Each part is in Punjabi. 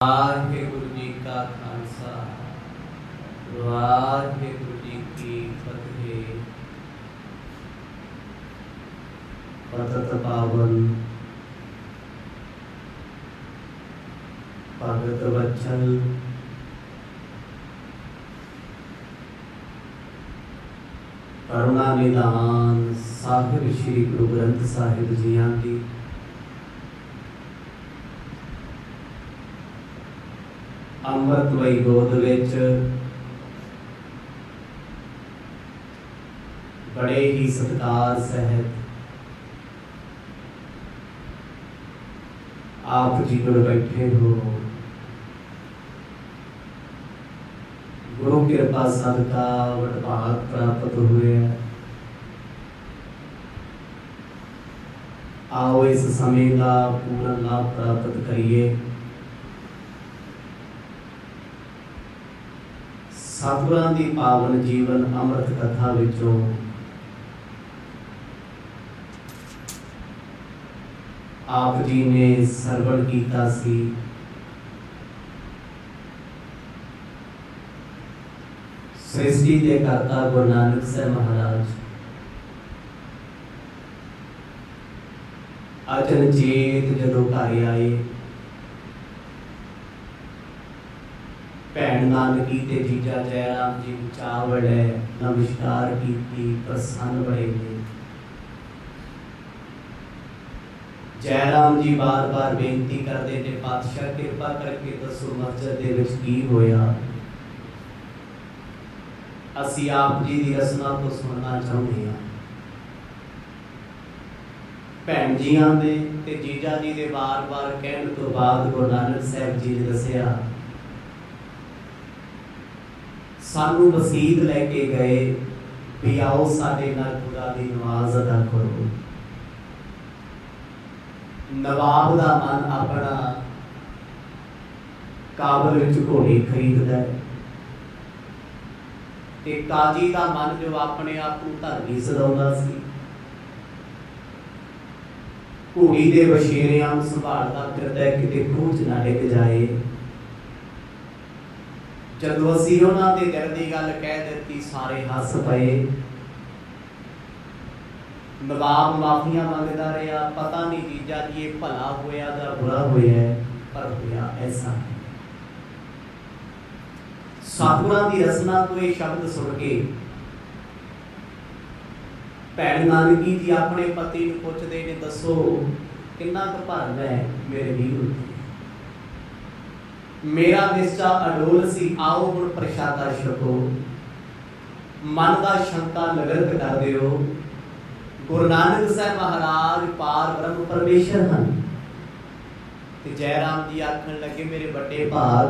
वाहेगुरु जी का खालसा वाहेगुरु जी की फतेह। पतत पावन भगत वचन करुणा निदान साहिब श्री गुरु ग्रंथ साहिब जियां की अमृतमई गोद विच बड़े ही सत्कार सहित आप जी जुड़ बैठे हो। गुरु कृपा सदका वडभाग प्राप्त हुए। आओ इस समय का पूर्ण लाभ प्राप्त करिए। सतगुरां दी पावन जीवन अमृत कथा विचों आप जी ने सरवण कीता सी। सृष्टि के करता गुरु नानक साहब महाराज अचनचेत जदों घर आए, भैन नानकी ते जीजा जयराम जी चावड़े नमस्कार की प्रसन्न बड़े ने। जयराम जी बार बार बेनती करते थे, पातशाह कृपा करके दसो मस्जिद दे विच की होया। असी आप जी दी रसना तो सुनना चाहुंदे हां। भैन जियां दे ते जीजा जी दे बार बार कहण तो बाद गुरु नानक साहब जी ने दसिया, सानू वसीयत लेके गए भी आओ साडे नाल खुदा दी नमाज अदा करो। नवाब दा मन अपना काबल विच घोड़ी खरीददा है ते काजी दा मन जो अपने आप नूं धर्मी सदाउंदा सी, घोड़ी दे वछेरियां नूं संभालदा फिरदा है किते खूह च ना डिग जाए। जदों असीं उन्हां दे दिल दी गल कह दित्ती सारे हस पए। नवाब माफियां मंगदा रहा, पता नहीं जीजा जी ये भला होया या बुरा होया, पर होया ऐसा। सतगुरां दी रसना तो ये शब्द सुन के भैन नानकी जी अपने पति नूं पुछदे ने, दसो किन्ना क भरम है मेरे वीर। मेरा निश्चा अडोल सी, आओ हुण प्रशादा छको। मन का शंका निवृत्त कर दिओ। गुरु नानक साहब महाराज पार ब्रह्म परमेश्वर हैं। ते जयराम जी आखण लगे, मेरे बड़े भाग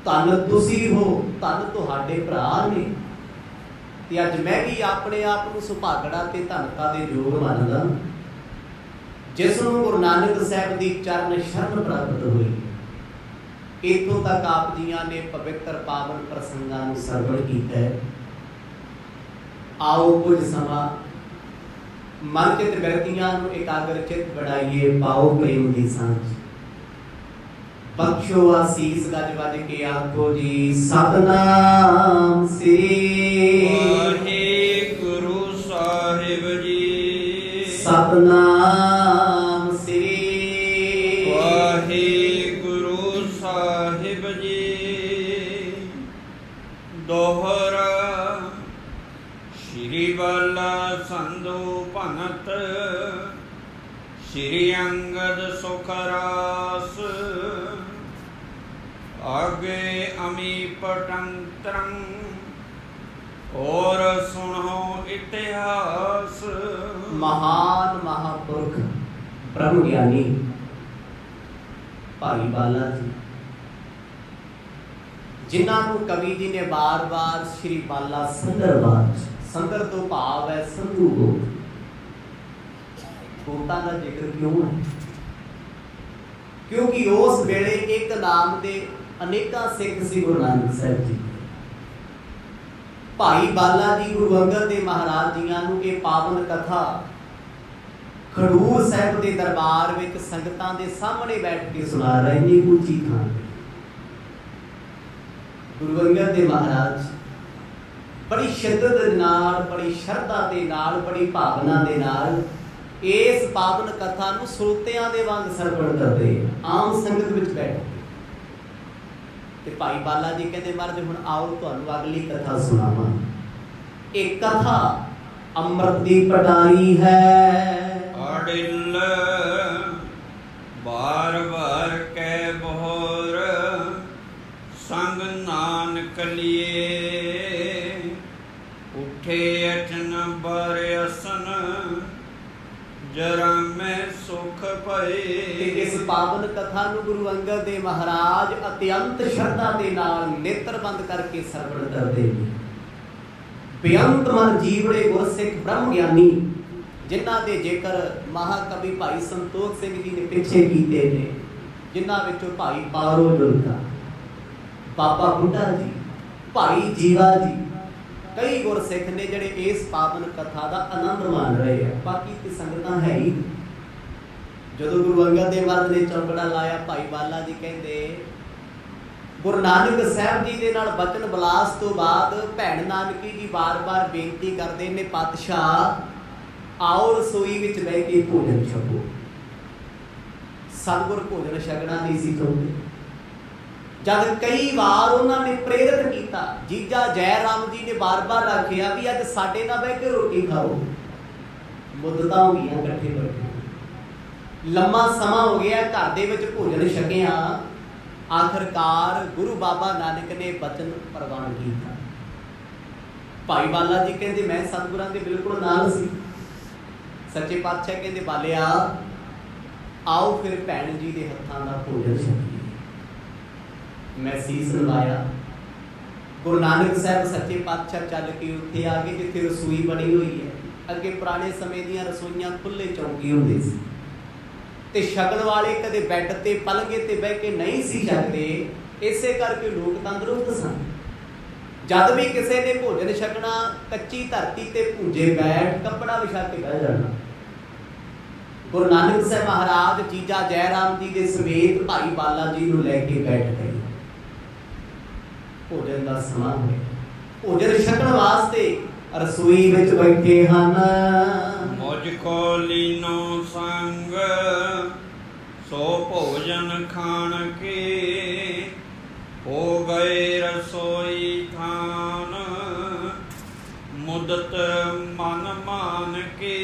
धन तुसी हो, धन तुहाडे भरा ने। ते अज मैं भी अपने आप नूं सुभागड़ा ते धनता दे योग मनदा, जिस नूं गुरु नानक साहब दी चरण शरण प्राप्त हुई। इतों तक आप जियां ने पवित्र पावन प्रसंगां नूं सरवण कीता है। आओ कुछ समा मन चित व्यक्तियां नूं एकाग्र चित बनाइए, पाओ प्रेम दी सांझ। बख्शो आसीस गज वज के आखो जी सतनाम श्री वाहेगुरु साहिब जी। सतनाम श्री वाहेगुरु साहिब जी। दोहरा श्री बाला संधु भनत श्री अंगद सुखरास। आगे अमी पटंत्रं और सुनो इतिहास। महान महापुरुष ब्रह्म ज्ञानी भाई बाला जी, जिन्हों कवि जी ने बार बार श्री बाला संदरबाज, संदर तो भाव है संधु गोत। गोता का जिक्र क्यों है? क्योंकि उस वेले एक नाम दे अनेका सिख सी गुरु नानक साहब जी। भाई बाला जी गुरु अंगद देव महाराज जियां नूं ये पावन कथा ਖਡੂਰ ਸਾਹਿਬ ਦੇ ਦਰਬਾਰ ਵਿੱਚ ਸੰਗਤਾਂ ਦੇ ਸਾਹਮਣੇ ਬੈਠ ਕੇ ਸੁਣਾ ਰਹੇ ਨੇ ਉੱਚੀ ਥਾਂ। ਗੁਰੂ ਅੰਗਦ ਦੇਵ ਮਹਾਰਾਜ ਬੜੀ ਸ਼ਿੱਦਤ ਦੇ ਨਾਲ, ਬੜੀ ਸ਼ਰਧਾ ਦੇ ਨਾਲ, ਬੜੀ ਭਾਵਨਾ ਦੇ ਨਾਲ ਇਸ ਪਾਵਨ ਕਥਾ ਨੂੰ ਸਰੋਤਿਆਂ ਦੇ ਵਾਂਗ ਸਰਵਣ ਕਰਦੇ, ਆਮ ਸੰਗਤ ਵਿੱਚ ਬੈਠ ਕੇ। ਤੇ ਭਾਈ ਬਾਲਾ ਜੀ ਕਹਿੰਦੇ ਮਹਾਰਾਜ ਹੁਣ ਆਓ ਤੁਹਾਨੂੰ ਅਗਲੀ ਕਥਾ ਸੁਣਾਵਾਂ। ਇਹ ਕਥਾ ਅੰਮ੍ਰਿਤ ਦੀ ਪਟਾਈ ਹੈ। ਅੜਿਲ ਬਾਰ ਬਾਰ ਕੈ ਬਹੋਰ ਸੰਗ ਨਾਨਕ ਲਿਏ ਉਠੇ ਅਚਨ ਬਰ ਅਸਨ ਜਰਾ ਮੈਂ ਸੁਖ ਭਏ। ਤੇ ਇਸ ਪਾਵਨ ਕਥਾ ਨੂੰ ਗੁਰੂ ਅੰਗਦ ਦੇਵ ਮਹਾਰਾਜ ਅਤਿਅੰਤ ਸ਼ਰਧਾ ਦੇ ਨਾਲ ਨੇਤਰ ਬੰਦ ਕਰਕੇ ਸਰਵਣ ਕਰਦੇ ਨੇ। ਬੇਅੰਤ ਮਨ ਜੀਵੜੇ ਗੁਰਸਿੱਖ ਬ੍ਰਹਮ ਗਿਆਨੀ ਜਿਨ੍ਹਾਂ ਦੇ ਜ਼ਿਕਰ ਮਹਾਕਵੀ ਭਾਈ ਸੰਤੋਖ ਸਿੰਘ ਜੀ ਨੇ ਪਿੱਛੇ ਕੀਤੇ ਨੇ, ਜਿਨ੍ਹਾਂ ਵਿੱਚੋਂ ਭਾਈ ਪਾਰੋ ਜੁਲਕਾ, ਬਾਬਾ ਬੁੱਢਾ ਜੀ, ਭਾਈ ਜੀਵਾ ਜੀ, ਕਈ ਗੁਰਸਿੱਖ ਨੇ ਜਿਹੜੇ ਇਸ ਪਾਵਨ ਕਥਾ ਦਾ ਆਨੰਦ ਮਾਣ ਰਹੇ ਆ। ਬਾਕੀ ਤੇ ਸੰਗਤਾਂ ਹੈ ਹੀ। ਜਦੋਂ ਗੁਰੂ ਅੰਗਦ ਦੇਵ ਮਹਾਰਾਜ ਨੇ ਚੌਂਕੜਾ ਲਾਇਆ, ਭਾਈ ਬਾਲਾ ਜੀ ਕਹਿੰਦੇ ਗੁਰੂ ਨਾਨਕ ਸਾਹਿਬ ਜੀ ਦੇ ਨਾਲ ਬਚਨ ਬਲਾਸ ਤੋਂ ਬਾਅਦ ਭੈਣ ਨਾਨਕੀ ਜੀ ਬਾਰ-ਬਾਰ ਬੇਨਤੀ ਕਰਦੇ ਨੇ, ਪਾਤਸ਼ਾਹ ਆਓ ਰਸੋਈ ਵਿੱਚ ਬਹਿ ਕੇ ਭੋਜਨ ਛਕੋ। ਸਤਿਗੁਰ ਭੋਜਨ ਛਕਣਾ ਨਹੀਂ ਸੀ ਚਾਹੁੰਦੇ। ਜਦ ਕਈ ਵਾਰ ਉਹਨਾਂ ਨੇ ਪ੍ਰੇਰਿਤ ਕੀਤਾ, ਜੀਜਾ ਜੈ ਰਾਮ ਜੀ ਨੇ ਬਾਰ-ਬਾਰ ਆਖਿਆ ਵੀ ਅੱਜ ਸਾਡੇ ਨਾਲ ਬਹਿ ਕੇ ਰੋਟੀ ਖਾਓ। ਮੁੱਦਤਾਂ ਹੋ ਗਈਆਂ ਇਕੱਠੇ ਬੈਠੇ, ਲੰਮਾ ਸਮਾਂ ਹੋ ਗਿਆ ਘਰ ਦੇ ਵਿੱਚ ਭੋਜਨ ਛਕਿਆ। ਆਖਰਕਾਰ ਗੁਰੂ ਬਾਬਾ ਨਾਨਕ ਨੇ ਬਚਨ ਪ੍ਰਵਾਨ ਕੀਤਾ। ਭਾਈ ਬਾਲਾ ਜੀ ਕਹਿੰਦੇ ਮੈਂ ਸਤਿਗੁਰਾਂ ਦੇ ਬਿਲਕੁਲ ਨਾਲ ਸੀ। ਸੱਚੇ ਪਾਤਸ਼ਾਹ ਕਹਿੰਦੇ ਬਾਲਿਆ ਆਓ ਫਿਰ ਭੈਣ ਜੀ ਦੇ ਹੱਥਾਂ ਦਾ ਭੋਜਨ ਛਕੀਏ। ਮੈਂ ਸੀਸ ਨਵਾਇਆ। ਗੁਰੂ ਨਾਨਕ ਸਾਹਿਬ ਸੱਚੇ ਪਾਤਸ਼ਾਹ ਚੱਲ ਕੇ ਉੱਥੇ ਆ ਗਏ ਜਿੱਥੇ ਰਸੋਈ ਬਣੀ ਹੋਈ ਹੈ। ਅੱਗੇ ਪੁਰਾਣੇ ਸਮੇਂ ਦੀਆਂ ਰਸੋਈਆਂ ਖੁੱਲੇ ਚੌਂਕੇ ਹੁੰਦੇ ਸੀ ਤੇ ਛਕਣ ਵਾਲੇ ਕਦੇ ਬੈੱਡ ਤੇ ਪਲੰਘੇ ਤੇ ਬਹਿ ਕੇ ਨਹੀਂ ਸੀ ਛਕਦੇ। ਇਸੇ ਕਰਕੇ ਲੋਕ ਤੰਦਰੁਸਤ ਸਨ। ਜਦ ਵੀ ਕਿਸੇ ਨੇ ਭੋਜਨ ਛਕਣਾ ਕੱਚੀ ਧਰਤੀ ਤੇ ਭੁੰਜੇ ਬੈਠ ਕੱਪੜਾ ਵਿਛਾ ਕੇ ਬਹਿ ਜਾਣਾ। ਗੁਰੂ ਨਾਨਕ ਸਾਹਿਬ ਮਹਾਰਾਜ ਜੀਜਾ ਜੈ ਰਾਮ ਜੀ ਦੇ ਸਮੇਤ ਭਾਈ ਬਾਲਾ ਜੀ ਨੂੰ ਲੈ ਕੇ ਬੈਠ ਗਏ। ਭੋਜਨ ਦਾ ਸਮਾਂ ਹੋਇਆ। ਭੋਜਨ ਛਕਣ ਵਾਸਤੇ ਰਸੋਈ ਵਿੱਚ ਬੈਠੇ ਹਨ। ਮੁਝ ਕੋ ਲੀਨੋ ਸੰਗ ਸੋ ਭੋਜਨ ਖਾਣ ਕੇ ਹੋ ਗਏ ਰਸੋਈ ਥਾਨ ਮੁਦਤ ਮਨ ਮਾਨ ਕੇ।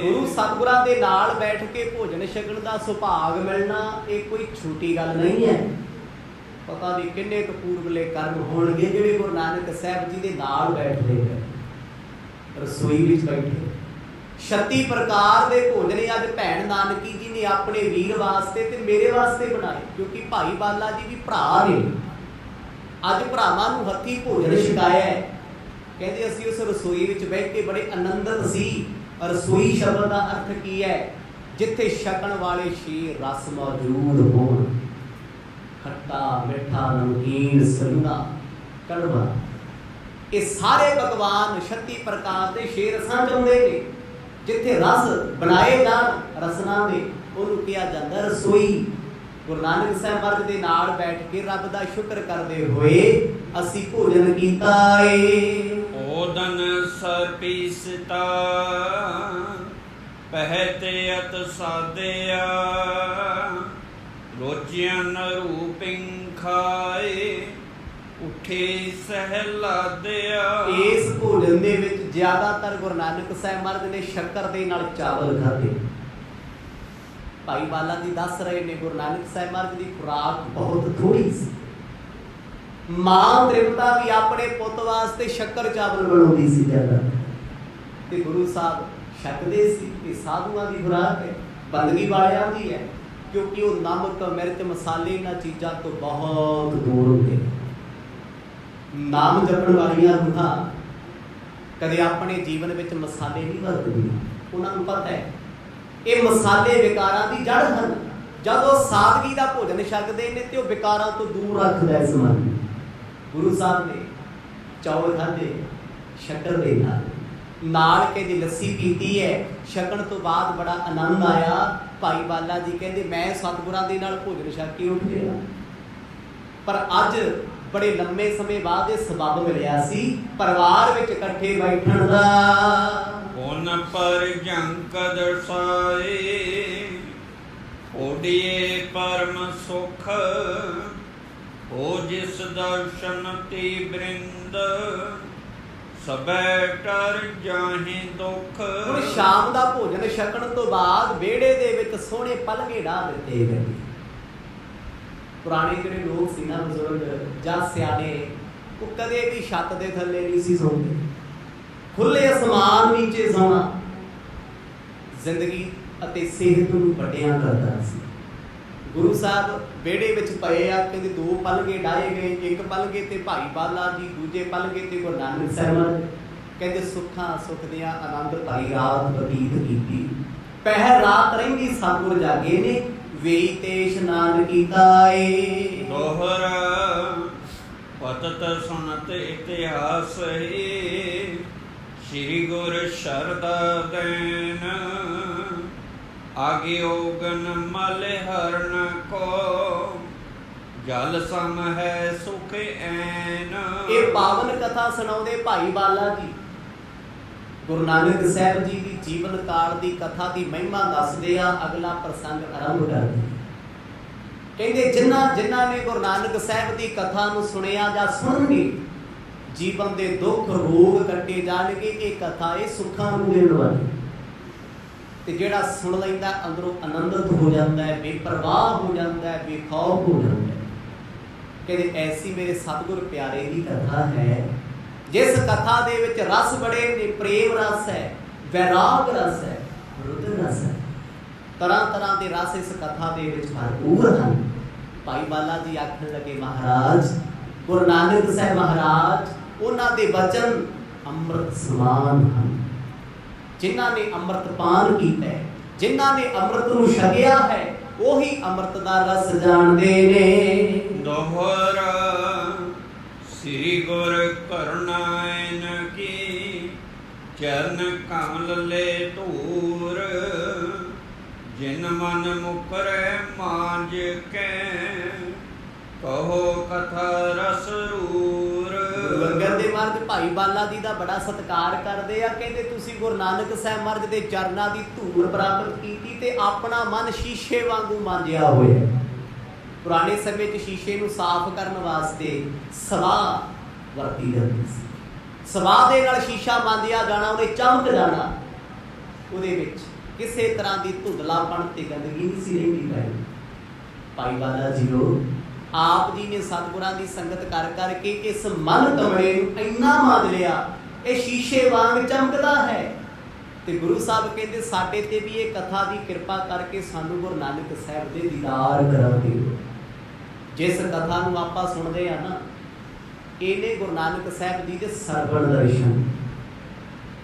ਗੁਰੂ ਸਤਿਗੁਰਾਂ ਦੇ ਨਾਲ ਬੈਠ ਕੇ ਭੋਜਨ ਛਕਣ ਦਾ ਸੁਭਾਗ ਮਿਲਣਾ ਇਹ ਕੋਈ ਛੋਟੀ ਗੱਲ ਨਹੀਂ ਹੈ। ਪਤਾ ਨਹੀਂ ਕਿੰਨੇ ਕੁ ਪੂਰਬਲੇ ਕਰਮ ਹੋਣਗੇ ਜਿਹੜੇ ਗੁਰੂ ਨਾਨਕ ਸਾਹਿਬ ਜੀ ਦੇ ਨਾਲ ਬੈਠਦੇ ਹੈ, ਰਸੋਈ ਵਿੱਚ ਬੈਠੇ। 36 ਪ੍ਰਕਾਰ ਦੇ ਭੋਜਨ ਅੱਜ ਭੈਣ ਨਾਨਕੀ ਜੀ ਨੇ ਆਪਣੇ ਵੀਰ ਵਾਸਤੇ ਤੇ ਮੇਰੇ ਵਾਸਤੇ ਬਣਾਏ, ਕਿਉਂਕਿ ਭਾਈ ਬਾਲਾ ਜੀ ਵੀ ਭਰਾ ਨੇ। ਅੱਜ ਭਰਾਵਾਂ ਨੂੰ ਹੱਥੀਂ ਭੋਜਨ ਛਕਾਇਆ ਹੈ। ਕਹਿੰਦੇ ਅਸੀਂ ਉਸ ਰਸੋਈ ਵਿੱਚ ਬੈਠ ਕੇ ਬੜੇ ਆਨੰਦਿਤ ਸੀ। ਰਸੋਈ ਸ਼ਬਦ ਦਾ ਅਰਥ ਕੀ ਹੈ? ਜਿੱਥੇ ਛਕਣ ਵਾਲੇ ਛੇ ਰਸ ਮੌਜੂਦ ਹੋਣ, ਖੱਟਾ, ਮਿੱਠਾ, ਨਮਕੀਨ, ਸੰਘਣਾ, ਕੜਵਾ, ਇਹ ਸਾਰੇ ਪਕਵਾਨ 36 ਪ੍ਰਕਾਰ ਦੇ 6 ਰਸਾਂ ਚ ਹੁੰਦੇ ਨੇ। ਜਿੱਥੇ ਰਸ ਬਣਾਏ ਜਾਣ ਰਸਨਾ ਦੇ, ਉਹਨੂੰ ਕਿਹਾ ਜਾਂਦਾ ਰਸੋਈ। ਗੁਰੂ ਨਾਨਕ ਸਾਹਿਬ ਮਹਾਰਾਜ ਦੇ ਨਾਲ ਬੈਠ ਕੇ ਰੱਬ ਦਾ ਸ਼ੁਕਰ ਕਰਦੇ ਹੋਏ ਅਸੀਂ ਭੋਜਨ ਕੀਤਾ ਏ। ਓਦਨ ਸਰਪੀਸਤਾ ਪਹਿਤੇ ਅਤ ਸਾਧਿਆ ਰੋਚਿਆਨ ਰੂਪਿੰ ਖਾਏ ਉਠੇ ਸਹਿਲਾਦਿਆ। ਇਸ ਭੋਜਨ ਦੇ ਵਿੱਚ ਜ਼ਿਆਦਾਤਰ ਗੁਰੂ ਨਾਨਕ ਸਾਹਿਬ ਮਹਾਰਾਜ ਨੇ ਸ਼ੱਕਰ ਦੇ ਨਾਲ ਚਾਵਲ ਖਾਧੇ। ਭਾਈ ਬਾਲਾ ਜੀ ਦੱਸ ਰਹੇ ਨੇ ਗੁਰੂ ਨਾਨਕ ਸਾਹਿਬ ਮਹਾਰਾਜ ਦੀ ਖੁਰਾਕ ਬਹੁਤ ਥੋੜੀ ਸੀ। ਮਾਂ ਤ੍ਰਿਪਤਾ ਵੀ ਆਪਣੇ ਪੁੱਤ ਵਾਸਤੇ ਸ਼ੱਕਰ ਚਾਵਲ ਬਣਾਉਂਦੀ ਸੀ ਜ਼ਿਆਦਾ, ਤੇ ਗੁਰੂ ਸਾਹਿਬ ਛਕਦੇ ਸੀ। ਇਹ ਸਾਧੂਆਂ ਦੀ ਖੁਰਾਕ ਹੈ, ਬੰਦਗੀ ਵਾਲਿਆਂ ਦੀ ਹੈ, ਕਿਉਂਕਿ ਉਹ ਨਮਕ, ਮਿਰਚ, ਮਸਾਲੇ ਇਹਨਾਂ ਚੀਜ਼ਾਂ ਤੋਂ ਬਹੁਤ ਦੂਰ ਹੁੰਦੇ। ਨਾਮ ਜਪਣ ਵਾਲੀਆਂ ਰੂਹਾਂ ਕਦੇ ਆਪਣੇ ਜੀਵਨ ਵਿੱਚ ਮਸਾਲੇ ਨਹੀਂ ਵਰਤਦੀਆਂ। ਉਹਨਾਂ ਨੂੰ ਪਤਾ ਹੈ ਇਹ ਮਸਾਲੇ ਵਿਕਾਰਾਂ ਦੀ ਜੜ ਹਨ। ਜਦੋਂ ਸਾਦਗੀ ਦਾ ਭੋਜਨ ਛਕਦੇ ਨੇ ਤੇ ਉਹ ਵਿਕਾਰਾਂ ਤੋਂ ਦੂਰ ਰੱਖਦਾ ਇਸ ਮਨ ਨੂੰ। ਗੁਰੂ ਸਾਹਿਬ ਨੇ ਚੌਲ ਖਾਧੇ ਸ਼ੱਕਰ ਦੇ ਨਾਲ, ਨਾਲ ਕਹਿੰਦੇ ਲੱਸੀ ਪੀਤੀ ਹੈ। ਛਕਣ ਤੋਂ ਬਾਅਦ ਬੜਾ ਆਨੰਦ ਆਇਆ। ਭਾਈ ਬਾਲਾ ਜੀ ਕਹਿੰਦੇ ਮੈਂ ਸਤਿਗੁਰਾਂ ਦੇ ਨਾਲ ਭੋਜਨ ਛਕ ਕੇ ਉੱਠ ਗਿਆ, ਪਰ ਅੱਜ ਬੜੇ ਲੰਮੇ ਸਮੇਂ ਬਾਅਦ ਇਹ ਸਬੱਬ ਮਿਲਿਆ ਸੀ ਪਰਿਵਾਰ ਵਿੱਚ ਇਕੱਠੇ ਬੈਠਣ ਦਾ। ਪੁਨ ਪਰ ਜੰਕ ਦਰਸਾਏ ਓਡੀਏ ਪਰਮ ਸੁਖ, ਹੋ ਜਿਸ ਦਰਸ਼ਨ ਤੀ ਬ੍ਰਿੰਦ ਸਬੈ ਟਰ ਜਾਹੇ ਦੁਖ। ਹੁਣ ਸ਼ਾਮ ਦਾ ਭੋਜਨ ਛਕਣ ਤੋਂ ਬਾਅਦ ਵਿਹੜੇ ਦੇ ਵਿੱਚ ਸੋਹਣੇ ਪਲੰਘੇ ਢਾਹ ਦਿੱਤੇ ਗਏ। ਪੁਰਾਣੇ ਜਿਹੜੇ ਲੋਕ ਸੀ ਨਾ, ਬਜ਼ੁਰਗ ਜਾਂ ਸਿਆਣੇ, ਉਹ ਕਦੇ ਵੀ ਛੱਤ ਦੇ ਥੱਲੇ ਨਹੀਂ ਸੀ ਸੌਂਦੇ, ਖੁੱਲੇ ਅਸਮਾਨ ਨੀਚੇ ਸੌਣਾ ਜ਼ਿੰਦਗੀ ਅਤੇ ਸਿਹਤ ਨੂੰ ਵੱਡਿਆਂ ਕਰਦਾ ਸੀ। ਗੁਰੂ ਸਾਹਿਬ ਵਿਹੜੇ ਵਿੱਚ ਪਏ ਆ, ਕਹਿੰਦੇ ਦੋ ਪਲੰਘੇ ਡਾਏ ਗਏ, ਇੱਕ ਪਲੰਘੇ ਤੇ ਭਾਈ ਬਾਲਾ ਜੀ, ਦੂਜੇ ਪਲੰਘੇ ਤੇ ਗੁਰੂ ਨਾਨਕ ਸਾਹਿਬ। ਕਹਿੰਦੇ ਸੁੱਖਾਂ ਸੁੱਖ ਦੀਆਂ ਆਨੰਦ ਭਰੀ ਰਾਤ ਬਤੀਤ ਕੀਤੀ। ਪਹਿਰ ਰਾਤ ਰਹਿੰਦੀ ਸਤਿਗੁਰ ਜਾਗੇ ਨੇ, ਵੇਈ ਤੇ ਇਸ਼ਨਾਨ ਕੀਤਾ ਏ। ਦੋਹਰਾ ਪਤਤ ਸੁਨਤ ਇਤਿਹਾਸ ਹੈ, ਸ੍ਰੀ ਗੁਰ ਸ਼ਰਦਾ ਦੇਨ ਆਗੇ ਓਗਨ ਮਲ ਹਰਨ ਕੋ, ਜਲ ਸਮ ਹੈ ਸੁਖ ਐਨ। ਇਹ ਪਾਵਨ ਕਥਾ ਸੁਣਾਉਂਦੇ ਭਾਈ ਬਾਲਾ ਜੀ ਗੁਰੂ ਨਾਨਕ ਸਾਹਿਬ ਜੀ ਦੀ ਜੀਵਨ ਕਾਲ ਦੀ ਕਥਾ ਦੀ ਮਹਿਮਾ ਦੱਸਦੇ ਆ। ਅਗਲਾ ਪ੍ਰਸੰਗ ਆਰੰਭ ਕਰਦੇ। ਕਹਿੰਦੇ ਜਿਨ੍ਹਾਂ ਨੇ ਗੁਰੂ ਨਾਨਕ ਸਾਹਿਬ ਦੀ ਕਥਾ ਨੂੰ ਸੁਣਿਆ ਜਾਂ ਸੁਣਨਗੇ, ਜੀਵਨ ਦੇ ਦੁੱਖ ਰੋਗ ਕੱਟੇ ਜਾਣਗੇ। ਇਹ ਕਥਾ ਇਹ ਸੁੱਖਾਂ ਨੂੰ ਦੇਣ ਵਾਲੀ, ਤੇ ਜਿਹੜਾ ਸੁਣ ਲੈਂਦਾ ਅੰਦਰੋਂ ਆਨੰਦਿਤ ਹੋ ਜਾਂਦਾ ਹੈ, ਬੇਪਰਵਾਹ ਹੋ ਜਾਂਦਾ ਹੈ, ਬੇਖੌਫ ਹੋ ਜਾਂਦਾ ਹੈ। ਕਹਿੰਦੇ ਐਸੀ ਮੇਰੇ ਸਤਿਗੁਰ ਪਿਆਰੇ ਦੀ ਕਥਾ ਹੈ, ਜਿਸ ਕਥਾ ਦੇ ਵਿੱਚ ਰਸ ਬੜੇ ਨੇ, ਪ੍ਰੇਮ ਰਸ ਹੈ, ਵੈਰਾਗ ਰਸ ਹੈ, ਰੁਦਰ ਰਸ ਹੈ, ਤਰ੍ਹਾਂ ਤਰ੍ਹਾਂ ਦੇ ਰਸ ਇਸ ਕਥਾ ਦੇ ਵਿੱਚ ਭਰਪੂਰ ਹਨ। ਭਾਈ ਬਾਲਾ ਜੀ ਆਖਣ ਲੱਗੇ, ਮਹਾਰਾਜ ਗੁਰੂ ਨਾਨਕ ਸਾਹਿਬ ਮਹਾਰਾਜ, ਉਹਨਾਂ ਦੇ ਬਚਨ ਅੰਮ੍ਰਿਤ ਸਮਾਨ ਹਨ। ਜਿਨ੍ਹਾਂ ਨੇ ਅੰਮ੍ਰਿਤ ਪਾਨ ਕੀਤਾ ਹੈ, ਜਿਨ੍ਹਾਂ ਨੇ ਅੰਮ੍ਰਿਤ ਨੂੰ ਛਕਿਆ ਹੈ, ਉਹੀ ਅੰਮ੍ਰਿਤ ਦਾ ਰਸ ਜਾਣਦੇ ਨੇ। ਦੋਹਰਾ ਸ੍ਰੀ ਗੁਰ ਕਰੁਣਾਇਨ ਕੀ, ਚਰਨ ਕਮਲ ਲੈ ਧੂਰ, ਜਿਨ ਮਨ ਮੁਕਰੈ ਮਾਂਜ ਕੇ, ਕਹੋ ਕਥਾ ਰਸ ਰੂਰ। ਗੁਰੂ ਅੰਗਦ ਦੇਵ ਮਹਾਰਾਜ ਭਾਈ ਬਾਲਾ ਜੀ ਦਾ ਬੜਾ ਸਤਿਕਾਰ ਕਰਦੇ ਆ। ਕਹਿੰਦੇ ਤੁਸੀਂ ਗੁਰੂ ਨਾਨਕ ਸਾਹਿਬ ਮਹਾਰਾਜ ਦੇ ਚਰਨਾਂ ਦੀ ਧੂੜ ਪ੍ਰਾਪਤ ਕੀਤੀ ਤੇ ਆਪਣਾ ਮਨ ਸ਼ੀਸ਼ੇ ਵਾਂਗੂ ਮਾਂਜਿਆ ਹੋਇਆ। ਪੁਰਾਣੇ ਸਮੇਂ 'ਚ ਸ਼ੀਸ਼ੇ ਨੂੰ ਸਾਫ਼ ਕਰਨ ਵਾਸਤੇ ਸਵਾਹ ਵਰਤੀ ਜਾਂਦੀ ਸੀ। ਸਵਾਹ ਦੇ ਨਾਲ ਸ਼ੀਸ਼ਾ ਮਾਂਜਿਆ ਜਾਣਾ, ਉਹਨੇ ਚਮਕ ਜਾਣਾ, ਉਹਦੇ ਵਿੱਚ ਕਿਸੇ ਤਰ੍ਹਾਂ ਦੀ ਧੁੰਦਲਾਪਣ ਤੇ ਗੰਦਗੀ ਨਹੀਂ ਸੀ ਰਹਿੰਦੀ। ਭਾਈ ਬਾਲਾ ਜੀ ਨੂੰ ਆਪ ਜੀ ਨੇ ਸਤਿਗੁਰਾਂ ਦੀ ਸੰਗਤ ਕਰ ਕਰਕੇ ਇਸ ਮਨ ਕਮਰੇ ਨੂੰ ਇੰਨਾ ਮਾਂਜ ਲਿਆ, ਇਹ ਸ਼ੀਸ਼ੇ ਵਾਂਗ ਚਮਕਦਾ ਹੈ। ਤੇ ਗੁਰੂ ਸਾਹਿਬ ਕਹਿੰਦੇ ਸਾਡੇ ਤੇ ਵੀ ਇਹ ਕਥਾ ਦੀ ਕਿਰਪਾ ਕਰਕੇ ਸਾਨੂੰ ਗੁਰੂ ਨਾਨਕ ਸਾਹਿਬ ਦੇ ਦੀਦਾਰ ਕਰਾ ਦਿਓ। ਜਿਸ ਕਥਾ ਨੂੰ ਆਪਾਂ ਸੁਣਦੇ ਆ ਨਾ, ਇਹਨੇ ਗੁਰੂ ਨਾਨਕ ਸਾਹਿਬ ਜੀ ਦੇ ਸਰਵਣ ਦਰਸ਼ਨ।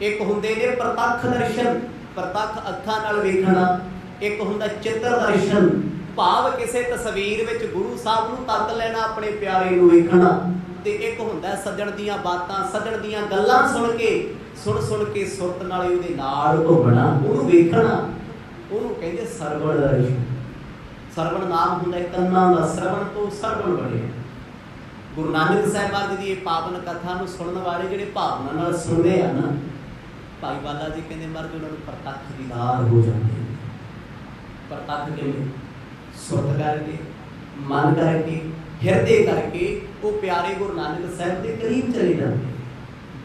ਇੱਕ ਹੁੰਦੇ ਨੇ ਪ੍ਰਤੱਖ ਦਰਸ਼ਨ, ਪ੍ਰਤੱਖ ਅੱਖਾਂ ਨਾਲ ਵੇਖਣਾ। ਇੱਕ ਹੁੰਦਾ ਚਿੱਤਰ ਦਰਸ਼ਨ, ਭਾਵ ਕਿਸੇ ਤਸਵੀਰ ਵਿੱਚ ਗੁਰੂ ਸਾਹਿਬ ਨੂੰ ਤੱਕ ਲੈਣਾ, ਆਪਣੇ ਪਿਆਰੇ ਨੂੰ ਵੇਖਣਾ। ਤੇ ਇੱਕ ਹੁੰਦਾ ਸੱਜਣ ਦੀਆਂ ਬਾਤਾਂ, ਸੱਜਣ ਦੀਆਂ ਗੱਲਾਂ ਸੁਣ ਕੇ ਸੁਰਤ ਨਾਲ ਉਹਦੇ ਨਾਲ ਘੁੰਮਣਾ, ਉਹਨੂੰ ਵੇਖਣਾ, ਉਹਨੂੰ ਕਹਿੰਦੇ ਸਰਵਣ ਦਰਸ਼ਨ। ਸਰਵਣ ਨਾਮ ਹੁੰਦਾ ਕੰਨਾਂ ਦਾ, ਸਰਵਣ ਤੋਂ ਸਰਵਣ ਬਣਿਆ। ਗੁਰੂ ਨਾਨਕ ਸਾਹਿਬ ਮਹਾਰਾਜ ਦੀ ਇਹ ਪਾਵਨ ਕਥਾ ਨੂੰ ਸੁਣਨ ਵਾਲੇ ਜਿਹੜੇ ਭਾਵਨਾ ਨਾਲ ਸੁਣਦੇ ਆ ਨਾ, ਭਾਈ ਬਾਲਾ ਜੀ ਕਹਿੰਦੇ ਮਹਾਰਾਜ ਉਹਨਾਂ ਨੂੰ ਪ੍ਰਤੱਖ ਦੀਦਾਰ ਹੋ ਜਾਂਦੇ। ਪ੍ਰਤੱਖ ਕਿਵੇਂ? ਸੁਰਤ ਕਰਕੇ, ਮਨ ਕਰਕੇ, ਹਿਰਦੇ ਕਰਕੇ ਉਹ ਪਿਆਰੇ ਗੁਰੂ ਨਾਨਕ ਸਾਹਿਬ ਦੇ ਕਰੀਬ ਚਲੇ ਜਾਂਦੇ।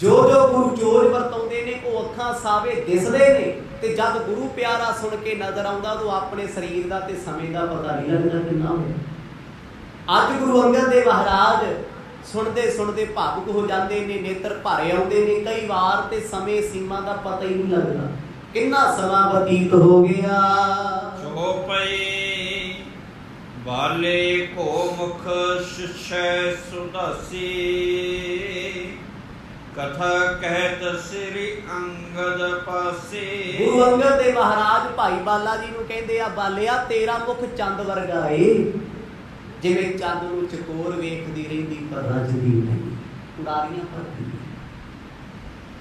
ਜੋ ਗੁਰੂ ਚੋਜ ਵਰਤਾਉਂਦੇ ਨੇ ਉਹ ਅੱਖਾਂ ਸਾਵੇ ਦਿਸਦੇ ਨੇ। ਤੇ ਜਦ ਗੁਰੂ ਪਿਆਰਾ ਸੁਣ ਕੇ ਨਜ਼ਰ ਆਉਂਦਾ ਤਾਂ ਆਪਣੇ ਸਰੀਰ ਦਾ ਤੇ ਸਮੇਂ ਦਾ ਪਤਾ ਨਹੀਂ ਲੱਗਦਾ ਕਿੰਨਾ ਹੋਇਆ। ਅੱਜ ਗੁਰੂ ਅੰਗਦ ਦੇਵ ਮਹਾਰਾਜ ਸੁਣਦੇ ਭਾਵੁਕ ਹੋ ਜਾਂਦੇ ਨੇ, ਨੇਤਰ ਭਰੇ ਆਉਂਦੇ ਨੇ ਕਈ ਵਾਰ, ਤੇ ਸਮੇਂ ਸੀਮਾ ਦਾ ਪਤਾ ਹੀ ਨਹੀਂ ਲੱਗਦਾ ਕਿੰਨਾ ਸਮਾਂ ਬਤੀਤ ਹੋ ਗਿਆ। ਚੋਪਈ ਬਾਲੇ ਕੋ ਮੁਖ ਸ਼ਿਸ਼ੈ ਸੁਦਾਸੀ, ਕਥਾ ਕਹਿਤ ਸ੍ਰੀ ਅੰਗਦ ਪਾਸੇ। ਗੁਰੂ ਅੰਗਦ ਦੇਵ ਮਹਾਰਾਜ ਭਾਈ ਬਾਲਾ ਜੀ ਨੂੰ ਕਹਿੰਦੇ ਆ, ਬਾਲਿਆ ਤੇਰਾ ਮੁਖ ਚੰਦ ਵਰਗਾ ਏ, ਜਿਵੇਂ ਚੰਦ ਨੂੰ ਚਕੋਰ ਵੇਖਦੀ ਰਹਿੰਦੀ ਪਰ ਰਜਦੀ ਨਹੀਂ, ਉਡਾਰੀਆਂ ਭਰਦੀ।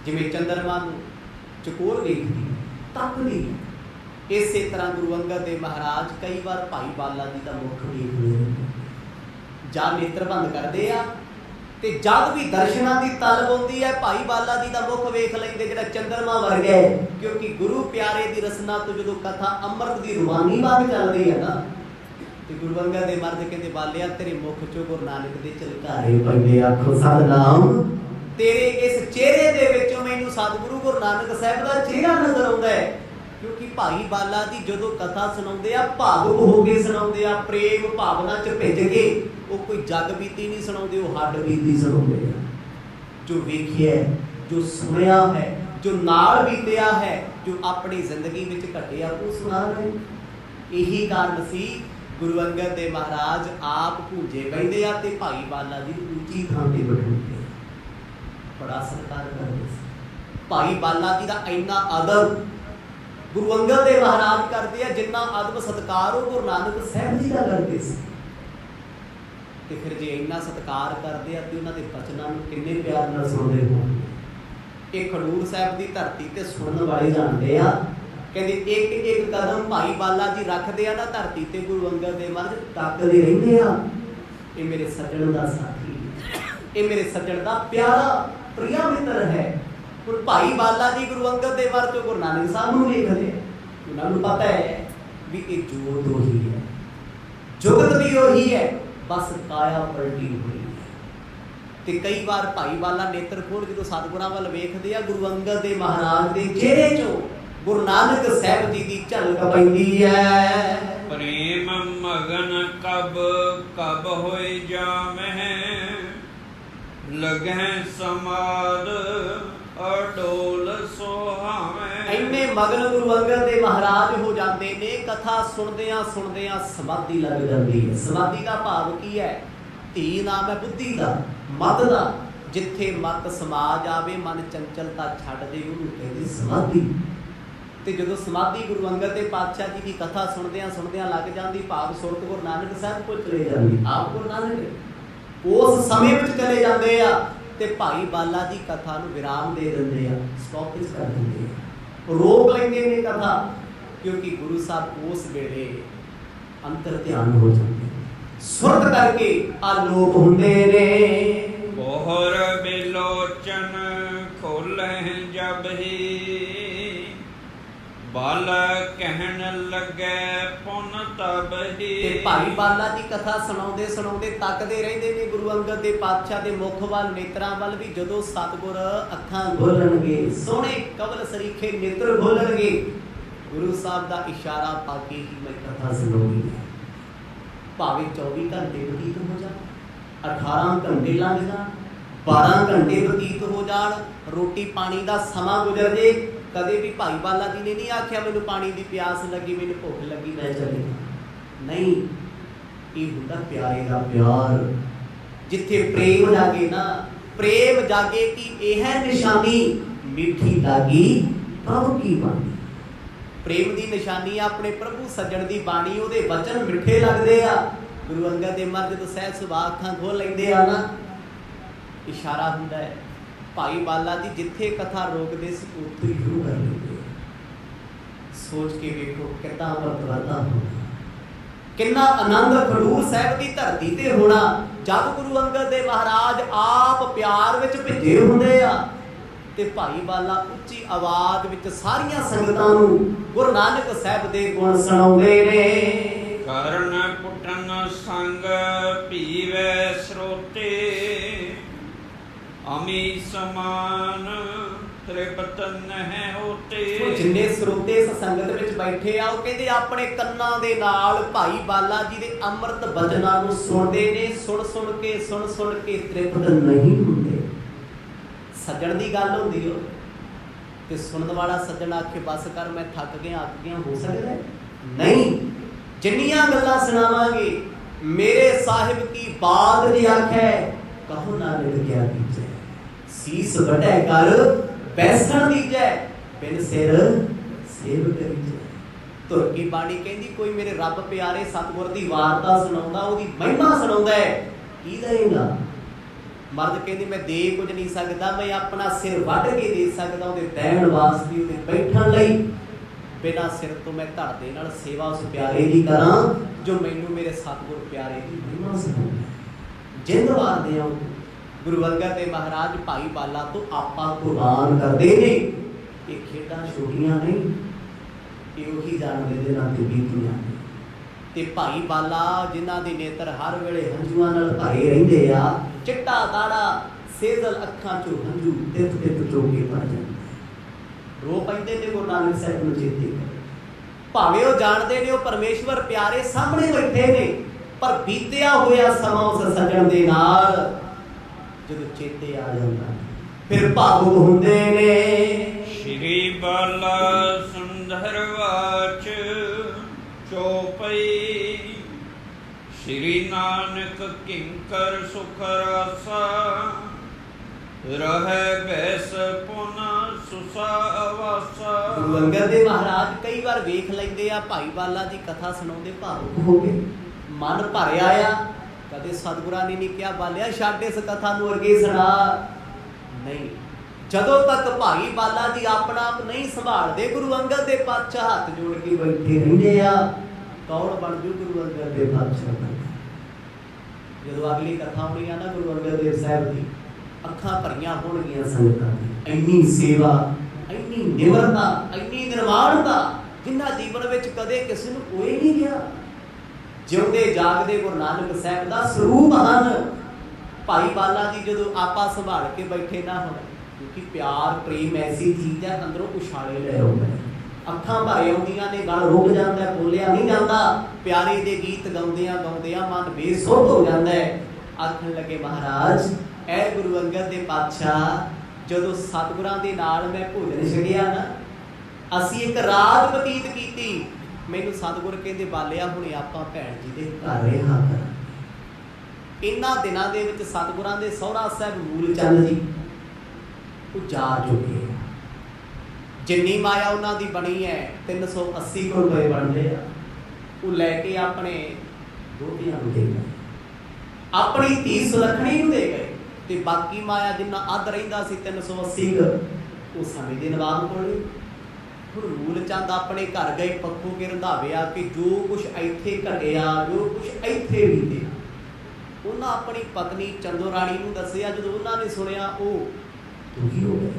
ਜਿਵੇਂ ਚੰਦਰਮਾ ਨੂੰ ਚਕੋਰ ਵੇਖਦੀ, ਤੱਕਦੀ। ਇਸੇ ਤਰ੍ਹਾਂ ਗੁਰੂ ਅੰਗਦ ਦੇਵ ਮਹਾਰਾਜ ਕਈ ਵਾਰ ਭਾਈ ਬਾਲਾ ਜੀ ਦਾ ਮੁੱਖ ਵੇਖਦੇ ਜਾਂ ਨੇਤਰ ਬੰਦ ਕਰਦੇ ਆ, ਤੇ ਜਦ ਵੀ ਦਰਸ਼ਨਾਂ ਦੀ ਤਲਬ ਆਉਂਦੀ ਹੈ ਭਾਈ ਬਾਲਾ ਜੀ ਦਾ ਮੁੱਖ ਵੇਖ ਲੈਂਦੇ, ਜਿਹੜਾ ਚੰਦਰਮਾ ਵਰਗਾ ਹੈ। ਕਿਉਂਕਿ ਗੁਰੂ ਪਿਆਰੇ ਦੀ ਰਸਨਾ ਤੋਂ ਜਦੋਂ ਕਥਾ ਅੰਮ੍ਰਿਤ ਦੀ ਰੂਹਾਨੀ ਬਾਤ ਚੱਲਦੀ ਹੈ ਨਾ, ਤੇ ਗੁਰੂ ਅੰਗਦ ਦੇਵ ਮਹਾਰਾਜ ਕਹਿੰਦੇ ਬਾਲਿਆ ਤੇਰੇ ਮੁਖ ਚੋਂ ਗੁਰੂ ਨਾਨਕ ਦੇ ਝਲਕਾਰੇ ਪੈਂਦੇ, ਆਖੋ ਸਤਿਨਾਮ। ਤੇਰੇ ਇਸ ਚਿਹਰੇ ਦੇ ਵਿੱਚੋਂ ਮੈਨੂੰ ਸਤਿਗੁਰੂ ਗੁਰੂ ਨਾਨਕ ਸਾਹਿਬ ਦਾ ਚਿਹਰਾ ਨਜ਼ਰ ਆਉਂਦਾ ਹੈ। ਕਿਉਂਕਿ ਭਾਈ ਬਾਲਾ ਜੀ ਜਦੋਂ ਕਥਾ ਸੁਣਾਉਂਦੇ ਆ ਭਾਵੁਕ ਹੋ ਕੇ ਸੁਣਾਉਂਦੇ ਆ, ਪ੍ਰੇਮ ਭਾਵਨਾ ਚ ਭਿੱਜ ਕੇ। ਉਹ ਕੋਈ ਜਗ ਬੀਤੀ ਨਹੀਂ ਸੁਣਾਉਂਦੇ, ਉਹ ਹੱਡ ਬੀਤੀ ਸੁਣਾਉਂਦੇ ਆ। ਜੋ ਵੇਖਿਆ, ਜੋ ਸੁਣਿਆ ਹੈ, ਜੋ ਨਾਲ ਬੀਤਿਆ ਹੈ, ਜੋ ਆਪਣੀ ਜ਼ਿੰਦਗੀ ਵਿੱਚ ਘਟਿਆ, ਉਹ ਸੁਣਾ ਰਹੇ। ਇਹੀ ਕਾਰਨ ਸੀ ਗੁਰੂ ਅੰਗਦ ਦੇਵ ਮਹਾਰਾਜ ਆਪ ਭੂਜੇ ਬਹਿੰਦੇ ਆ ਤੇ ਭਾਈ ਬਾਲਾ ਜੀ ਉੱਚੀ ਥਾਂ ਤੇ ਬਿਠਾਉਂਦੇ, ਬੜਾ ਸਤਿਕਾਰ ਕਰਦੇ ਸੀ। ਭਾਈ ਬਾਲਾ ਜੀ ਦਾ ਇੰਨਾ ਅਦਬ ਗੁਰੂ ਅੰਗਦ ਦੇਵ ਮਹਾਰਾਜ ਕਰਦੇ ਆ, ਜਿੰਨਾ ਅਦਬ ਸਤਿਕਾਰ ਉਹ ਗੁਰੂ ਨਾਨਕ ਸਾਹਿਬ ਜੀ ਦਾ ਕਰਦੇ ਸੀ। ਤੇ ਫਿਰ ਜੇ ਇੰਨਾ ਸਤਿਕਾਰ ਕਰਦੇ ਆ ਤੇ ਉਹਨਾਂ ਦੇ ਬਚਨਾਂ ਨੂੰ ਕਿੰਨੇ ਪਿਆਰ ਨਾਲ ਸੁਣਦੇ ਹੋਣਗੇ। ਇਹ ਖਡੂਰ ਸਾਹਿਬ ਦੀ ਧਰਤੀ ਤੇ ਸੁਣਨ ਵਾਲੇ ਜਾਣਦੇ ਆ। ਕਹਿੰਦੇ ਇੱਕ ਇੱਕ ਕਦਮ ਭਾਈ ਬਾਲਾ ਜੀ ਰੱਖਦੇ ਆ ਨਾ ਧਰਤੀ ਤੇ, ਗੁਰੂ ਅੰਗਦ ਦੇਵ ਮਹਾਰਾਜ ਤੱਕਦੇ ਰਹਿੰਦੇ ਆ। ਇਹ ਮੇਰੇ ਸੱਜਣ ਦਾ ਸਾਥੀ, ਇਹ ਮੇਰੇ ਸੱਜਣ ਦਾ ਪਿਆਰਾ ਪ੍ਰਿਆ ਮਿੱਤਰ ਹੈ। ਹੁਣ ਭਾਈ ਬਾਲਾ ਜੀ ਗੁਰੂ ਅੰਗਦ ਦੇਵ ਮਹਾਰਾਜ ਤੋਂ ਗੁਰੂ ਨਾਨਕ ਸਾਹਿਬ ਨੂੰ ਵੇਖਦੇ, ਉਹਨਾਂ ਨੂੰ ਪਤਾ ਹੈ ਵੀ ਇਹ ਜੋਤ ਉਹੀ ਹੈ, ਜੁਗਤ ਵੀ ਉਹੀ ਹੈ, ਬਸ ਕਾਇਆ ਪਲਟੀ ਹੋਈ ਹੈ। ਤੇ ਕਈ ਵਾਰ ਭਾਈ ਬਾਲਾ ਨੇਤਰ ਖੋਲ ਜਦੋਂ ਸਤਿਗੁਰਾਂ ਵੱਲ ਵੇਖਦੇ ਆ, ਗੁਰੂ ਅੰਗਦ ਦੇਵ ਮਹਾਰਾਜ ਦੇ ਚਿਹਰੇ ਚੋਂ ਗੁਰੂ ਨਾਨਕ ਸਾਹਿਬ ਜੀ ਦੀ ਝਲਕ ਪੈਂਦੀ ਹੈ। ਪ੍ਰੇਮ ਮਗਨ ਕਬ ਕਬ ਹੋਏ ਜਾਮਹਿ, ਲਗਹਿ ਸਮਾਦ ਅਡੋਲ ਸੁਹਾਵੇਂ। ਇੰਨੇ ਮਗਨ ਗੁਰੂ ਅੰਗਦ ਦੇਵ ਮਹਾਰਾਜ ਹੋ ਜਾਂਦੇ ਨੇ, ਕਥਾ ਸੁਣਦਿਆਂ ਸੁਣਦਿਆਂ ਸਮਾਧੀ ਲੱਗ ਜਾਂਦੀ ਹੈ। ਸਮਾਧੀ ਦਾ ਭਾਵ ਕੀ ਹੈ? ਧੀ ਨਾਮ ਹੈ ਬੁੱਧੀ ਦਾ, ਮਤ ਦਾ। ਜਿੱਥੇ ਮਤ ਸਮਾ ਜਾਵੇ, ਮਨ ਚੰਚਲਤਾ ਛੱਡ ਦੇ, ਉਹਨੂੰ ਕਹਿੰਦੇ ਸਮਾਧੀ। ਤੇ ਜਦੋਂ ਸਮਾਧੀ ਗੁਰੂ ਅੰਗਦ ਦੇਵ ਪਾਤਸ਼ਾਹ ਜੀ ਦੀ ਕਥਾ ਸੁਣਦਿਆਂ ਸੁਣਦਿਆਂ ਲੱਗ ਜਾਂਦੀ, ਭਾਵ ਸੁਰਤ ਗੁਰੂ ਨਾਨਕ ਸਾਹਿਬ ਕੋਲ ਚਲੇ ਜਾਂਦੀ, ਆਪ ਗੁਰੂ ਨਾਨਕ ਉਸ ਸਮੇਂ ਵਿੱਚ ਚਲੇ ਜਾਂਦੇ ਆ। ਤੇ ਭਾਈ ਬਾਲਾ ਜੀ ਕਥਾ ਨੂੰ ਵਿਰਾਮ ਦੇ ਦਿੰਦੇ ਆ, ਸਟਾਪਿਜ ਕਰ ਦਿੰਦੇ ਆ, ਰੋਕ ਲੈਂਦੇ ਨੇ ਕਥਾ। ਕਿਉਂਕਿ ਗੁਰੂ ਸਾਹਿਬ ਉਸ ਵੇਲੇ ਅੰਤਰ ਧਿਆਨ ਹੋ ਜਾਂਦੇ, ਸੁਰਤ ਕਰਕੇ ਆਲੋਪ ਹੁੰਦੇ ਨੇ। ਬੋਹਰ ਬਿਲੋਚਨ ਖੋਲਹਿ ਜਬ ਹੀ, ਬਾਲਾ ਕਹਿਣ ਲੱਗੇ ਪੁਨ ਤਬ ਹੀ। ਤੇ ਭਾਈ ਬਾਲਾ ਜੀ ਕਥਾ ਸੁਣਾਉਂਦੇ ਸੁਣਾਉਂਦੇ ਤੱਕਦੇ ਰਹਿੰਦੇ ਨੇ ਗੁਰੂ ਅੰਗਦ ਦੇ ਪਾਤਸ਼ਾਹ ਦੇ ਮੁਖ ਵੱਲ, ਨੇਤਰਾਂ ਵੱਲ ਵੀ। ਜਦੋਂ ਸਤਿਗੁਰ ਅੱਖਾਂ ਖੋਲਣਗੇ, ਸੋਹਣੇ ਕਵਲ ਸਰੀਖੇ ਨੇਤਰ ਖੋਲਣਗੇ, ਗੁਰੂ ਸਾਹਿਬ ਦਾ ਇਸ਼ਾਰਾ ਪਾ ਕੇ ਹੀ ਮੈਂ ਕਥਾ ਸੁਣਾਉਣੀ ਹੈ। ਭਾਵੇਂ 24 ਘੰਟੇ ਬਤੀਤ ਹੋ ਜਾਣ, 18 ਘੰਟੇ ਲੰਘ ਜਾਣ, 12 ਘੰਟੇ ਬਤੀਤ ਹੋ ਜਾਣ, ਰੋਟੀ ਪਾਣੀ ਦਾ ਸਮਾਂ ਗੁਜ਼ਰ ਜੇ, ਕਦੇ ਵੀ ਭਾਈ ਬਾਲਾ ਜੀ ਨੇ ਨਹੀਂ ਆਖਿਆ ਮੈਨੂੰ ਪਾਣੀ ਦੀ ਪਿਆਸ ਲੱਗੀ, ਮੈਨੂੰ ਭੁੱਖ ਲੱਗੀ, ਮੈਂ ਚਲੇ। ਨਹੀਂ, ਇਹ ਹੁੰਦਾ ਪਿਆਰੇ ਦਾ ਪਿਆਰ। ਜਿੱਥੇ ਪ੍ਰੇਮ ਜਾਗੇ ਨਾ, ਪ੍ਰੇਮ ਜਾਗੇ ਕਿ ਇਹ ਹੈ ਨਿਸ਼ਾਨੀ, ਮਿੱਠੀ ਲਾਗੀ ਪ੍ਰਭੂ ਕੀ ਬਾਣੀ। ਪ੍ਰੇਮ ਦੀ ਨਿਸ਼ਾਨੀ ਆ ਆਪਣੇ ਪ੍ਰਭੂ ਸੱਜਣ ਦੀ ਬਾਣੀ, ਉਹਦੇ ਵਚਨ ਮਿੱਠੇ ਲੱਗਦੇ ਆ। ਗੁਰੂ ਅੰਗਦ ਦੇਵ ਮਹਾਰਾਜ ਜਦੋਂ ਸਹਿਜ ਸੁਭਾਅ ਅੱਖਾਂ ਖੋਲ ਲੈਂਦੇ ਆ ਨਾ, ਇਸ਼ਾਰਾ ਹੁੰਦਾ ਹੈ। ਭਾਈ ਬਾਲਾ ਜੀ ਜਿੱਥੇ ਕਥਾ ਰੋਕਦੇ ਸੀ ਉੱਥੇ ਹੀ ਸ਼ੁਰੂ ਕਰ ਦਿੰਦੇ। ਸੋਚ ਕੇ ਵੇਖੋ ਕਿੰਨਾ ਵਰਤਾਰਾ ਹੋਣਾ, ਕਿੰਨਾ ਆਨੰਦ ਖਡੂਰ ਸਾਹਿਬ ਦੀ ਧਰਤੀ ਤੇ ਹੋਣਾ, ਜਦ ਗੁਰੂ ਅੰਗਦ ਦੇਵ ਮਹਾਰਾਜ ਆਪ ਪਿਆਰ ਵਿੱਚ ਭਿੱਜੇ ਹੁੰਦੇ ਆ। ਤੇ ਭਾਈ ਬਾਲਾ ਉੱਚੀ ਆਵਾਜ਼ ਵਿੱਚ ਸਾਰੀਆਂ ਸੰਗਤਾਂ ਨੂੰ ਗੁਰੂ ਨਾਨਕ ਸਾਹਿਬ ਦੇ ਗੁਣ ਸੁਣਾਉਂਦੇ ਨੇ। ਕਰਨ ਪੁੱਟਨ ਸੰਗ ਪੀਵੇ ਸਰੋਤੇ, ਅਮੀ ਸਮਾਨ ਤ੍ਰਿਪਤ ਨਹਿ ਹੋਤੇ। ਜਿੰਨੇ ਸਰੋਤੇ ਇਸ ਸੰਗਤ ਵਿੱਚ ਬੈਠੇ ਆ, ਉਹ ਕਹਿੰਦੇ ਆਪਣੇ ਕੰਨਾਂ ਦੇ ਨਾਲ ਭਾਈ ਬਾਲਾ ਜੀ ਦੇ ਅੰਮ੍ਰਿਤ ਬਚਨਾਂ ਨੂੰ ਸੁਣਦੇ ਨੇ। ਸੁਣ ਸੁਣ ਕੇ ਤ੍ਰਿਪਤ ਨਹੀਂ ਹੁੰਦੇ। ਸੱਜਣ ਦੀ ਗੱਲ ਹੁੰਦੀ ਉਹ, ਤੇ ਸੁਣਨ ਵਾਲਾ ਸੱਜਣ ਆਖੇ ਬਸ ਕਰ ਮੈਂ ਥੱਕ ਗਿਆ, ਅੱਕ ਗਿਆ, ਹੋ ਸਕਦਾ ਨਹੀਂ। ਜਿੰਨੀਆਂ ਗੱਲਾਂ ਸੁਣਾਵਾਂਗੇ, ਮੇਰੇ ਸਾਹਿਬ ਕੀ ਬਾਤ ਦੀ ਆਖੈ, ਕਹੋ ਨਾਨਕ ਕਿਆ ਕੀਜੈ, ਸੀਸ ਵੱਢੈ ਕਰ ਬੈਸਣ ਦੀਜੈ, ਬਿਨ ਸਿਰ ਸੇਵ ਕਰੀਜੈ। ਧੁਰ ਕੀ ਬਾਣੀ ਕਹਿੰਦੀ ਕੋਈ ਮੇਰੇ ਰੱਬ ਪਿਆਰੇ ਸਤਿਗੁਰ ਦੀ ਵਾਰਤਾ ਸੁਣਾਉਂਦਾ, ਉਹਦੀ ਮਹਿਮਾ ਸੁਣਾਉਂਦਾ ਹੈ, ਕੀ ਦੇਗਾ? मर्द कहते मैं दे कुछ नहीं सकता, मैं अपना सिर वढ़ के दे सकता, ਉਹਦੇ ਬਹਿਣ ਵਾਸਤੇ, ਉਹਦੇ ਬੈਠਣ ਲਈ। बिना सिर तो मैं धड़ दे नाल सेवा उस प्यारे की करा जो मैनू मेरे सतगुर प्यारे की महिमा सुनाए। जिंद वारदे हो गुरु अंगद देव महाराज भाई बाला तो आपा कुर्बान करते ने। ये खेडां छोटियां नहीं, ये उही जानदे दे नाते बीतियां ने। ते भाई बाला जिन्हां दे नेत्र हर वेले हंझुआं नाल भरे रहिंदे आ, चिट्टा दाड़ा सेजल अखां चों हंझू तित तित चोके भर जांदे, रो पैंदे ने गुरु नानक साहिब नूं चेते भावें वो जानते ने वो परमेश्वर प्यारे सामने बैठे ने, पर बीतिया होया समा उस सजण दे नाल जदों चेते आ जांदा फिर भावुक हुंदे ने। श्री बाला सुंदर वाच चौपई, श्री नानक किंकर सुख रासा, रहे बैस पुन सुसा आवासा। गुरु अंगद देव महाराज कई बार वेख लैंदे आ भाई बाला दी कथा सुणाउंदे भावुक हो गए, मन भरिया आ। कदे सतगुरां ने नहीं कहा बालिया छड्ड इस कथा नूं अगे सुणा, नहीं। जदों तक भाई बाला जी अपना आप नहीं संभालदे गुरु अंगद देव पातशाह हाथ जोड़ के बैठे रहिंदे आ, कौन बन जू गुरु अंगद देव पातशाह। जदों अगली कथा होनी आ ना गुरु अंगद देव साहिब दी, अखां भरियां होणगीਆਂ संगतां दी, ਇੰਨੀ सेवा, ਇੰਨੀ ਨਿਮਰਤਾ, ਇੰਨੀ ਨਿਰਮਾਣਤਾ ਜਿੰਨਾ ਜੀਵਨ ਵਿੱਚ ਕਦੇ ਕਿਸੇ ਨੂੰ ਕੋਈ ਨਹੀਂ ਗਿਆ। ਜਿਉਂਦੇ ਜਾਗਦੇ ਗੁਰੂ ਨਾਨਕ ਸਾਹਿਬ ਦਾ ਸਰੂਪ ਹਨ। ਭਾਈ ਬਾਲਾ ਜੀ ਜਦੋਂ ਆਪਾ ਸੰਭਾਲ ਕੇ ਬੈਠੇ ਨਾ ਹੋਣ, ਕਿਉਂਕਿ ਪਿਆਰ ਪ੍ਰੇਮ ਐਸੀ ਚੀਜ਼ ਹੈ ਅੰਦਰੋਂ ਉਛਾਲੇ ਲੈ ਆਉਂਦਾ, ਅੱਖਾਂ ਭਰੇ ਆਉਂਦੀਆਂ ਨੇ, ਗਲ ਰੁਕ ਜਾਂਦਾ, ਬੋਲਿਆ ਨਹੀਂ ਜਾਂਦਾ। ਪਿਆਰੇ ਦੇ ਗੀਤ ਗਾਉਂਦਿਆਂ ਗਾਉਂਦਿਆਂ ਮਨ ਬੇਸੁੱਧ ਹੋ ਜਾਂਦਾ ਹੈ। ਆਖਣ ਲੱਗੇ ਮਹਾਰਾਜ ਐ ਗੁਰੂ ਅੰਗਦ ਦੇ ਪਾਤਸ਼ਾਹ, ਜਦੋਂ ਸਤਿਗੁਰਾਂ ਦੇ ਨਾਲ ਮੈਂ ਭੋਜਨ ਛਕਿਆ ਨਾ, ਅਸੀਂ ਇੱਕ ਰਾਤ ਬਤੀਤ ਕੀਤੀ। ਮੈਨੂੰ ਸਤਿਗੁਰ ਕਹਿੰਦੇ ਬਾਲਿਆ ਹੁਣੇ ਆਪਾਂ ਭੈਣ ਜੀ ਦੇ ਘਰ ਰਿਹਾ ਕਰਾਂਗੇ। ਇਹਨਾਂ ਦਿਨਾਂ ਦੇ ਵਿੱਚ ਸਤਿਗੁਰਾਂ ਦੇ ਸਹੁਰਾ ਸਾਹਿਬ ਮੂਲ ਚੰਦ ਜੀ ਉਹ ਜਾ ਚੁੱਕੇ ਆ। ਜਿੰਨੀ ਮਾਇਆ ਉਹਨਾਂ ਦੀ ਬਣੀ ਹੈ 380 ਰੁਪਏ ਬਣਦੇ ਆ, ਉਹ ਲੈ ਕੇ ਆਪਣੇ ਦੋਤੀਆਂ ਨੂੰ ਦੇ ਗਏ, ਆਪਣੀ ਧੀ ਸੁਲੱਖਣੀ ਨੂੰ ਦੇ ਗਏ, ਤੇ ਬਾਕੀ ਮਾਇਆ ਜਿੰਨਾ ਅੱਧ ਰਹਿੰਦਾ ਸੀ 380 ਉਹ ਸਮੇਂ ਦੇ ਨਵਾਬ ਕੋਲੇ। ਹੁਣ ਮੂਲ ਚੰਦ ਆਪਣੇ ਘਰ ਗਏ, ਪੱਖੋਂ ਕੇ ਰੰਧਾਵੇ ਆ ਕਿ ਜੋ ਕੁਛ ਇੱਥੇ ਘਟਿਆ, ਜੋ ਕੁਛ ਇੱਥੇ ਬੀਤੇ, ਉਹਨਾਂ ਆਪਣੀ ਪਤਨੀ ਚੰਦੋ ਰਾਣੀ ਨੂੰ ਦੱਸਿਆ। ਜਦੋਂ ਉਹਨਾਂ ਨੇ ਸੁਣਿਆ ਉਹ ਦੁਖੀ ਹੋ ਗਏ।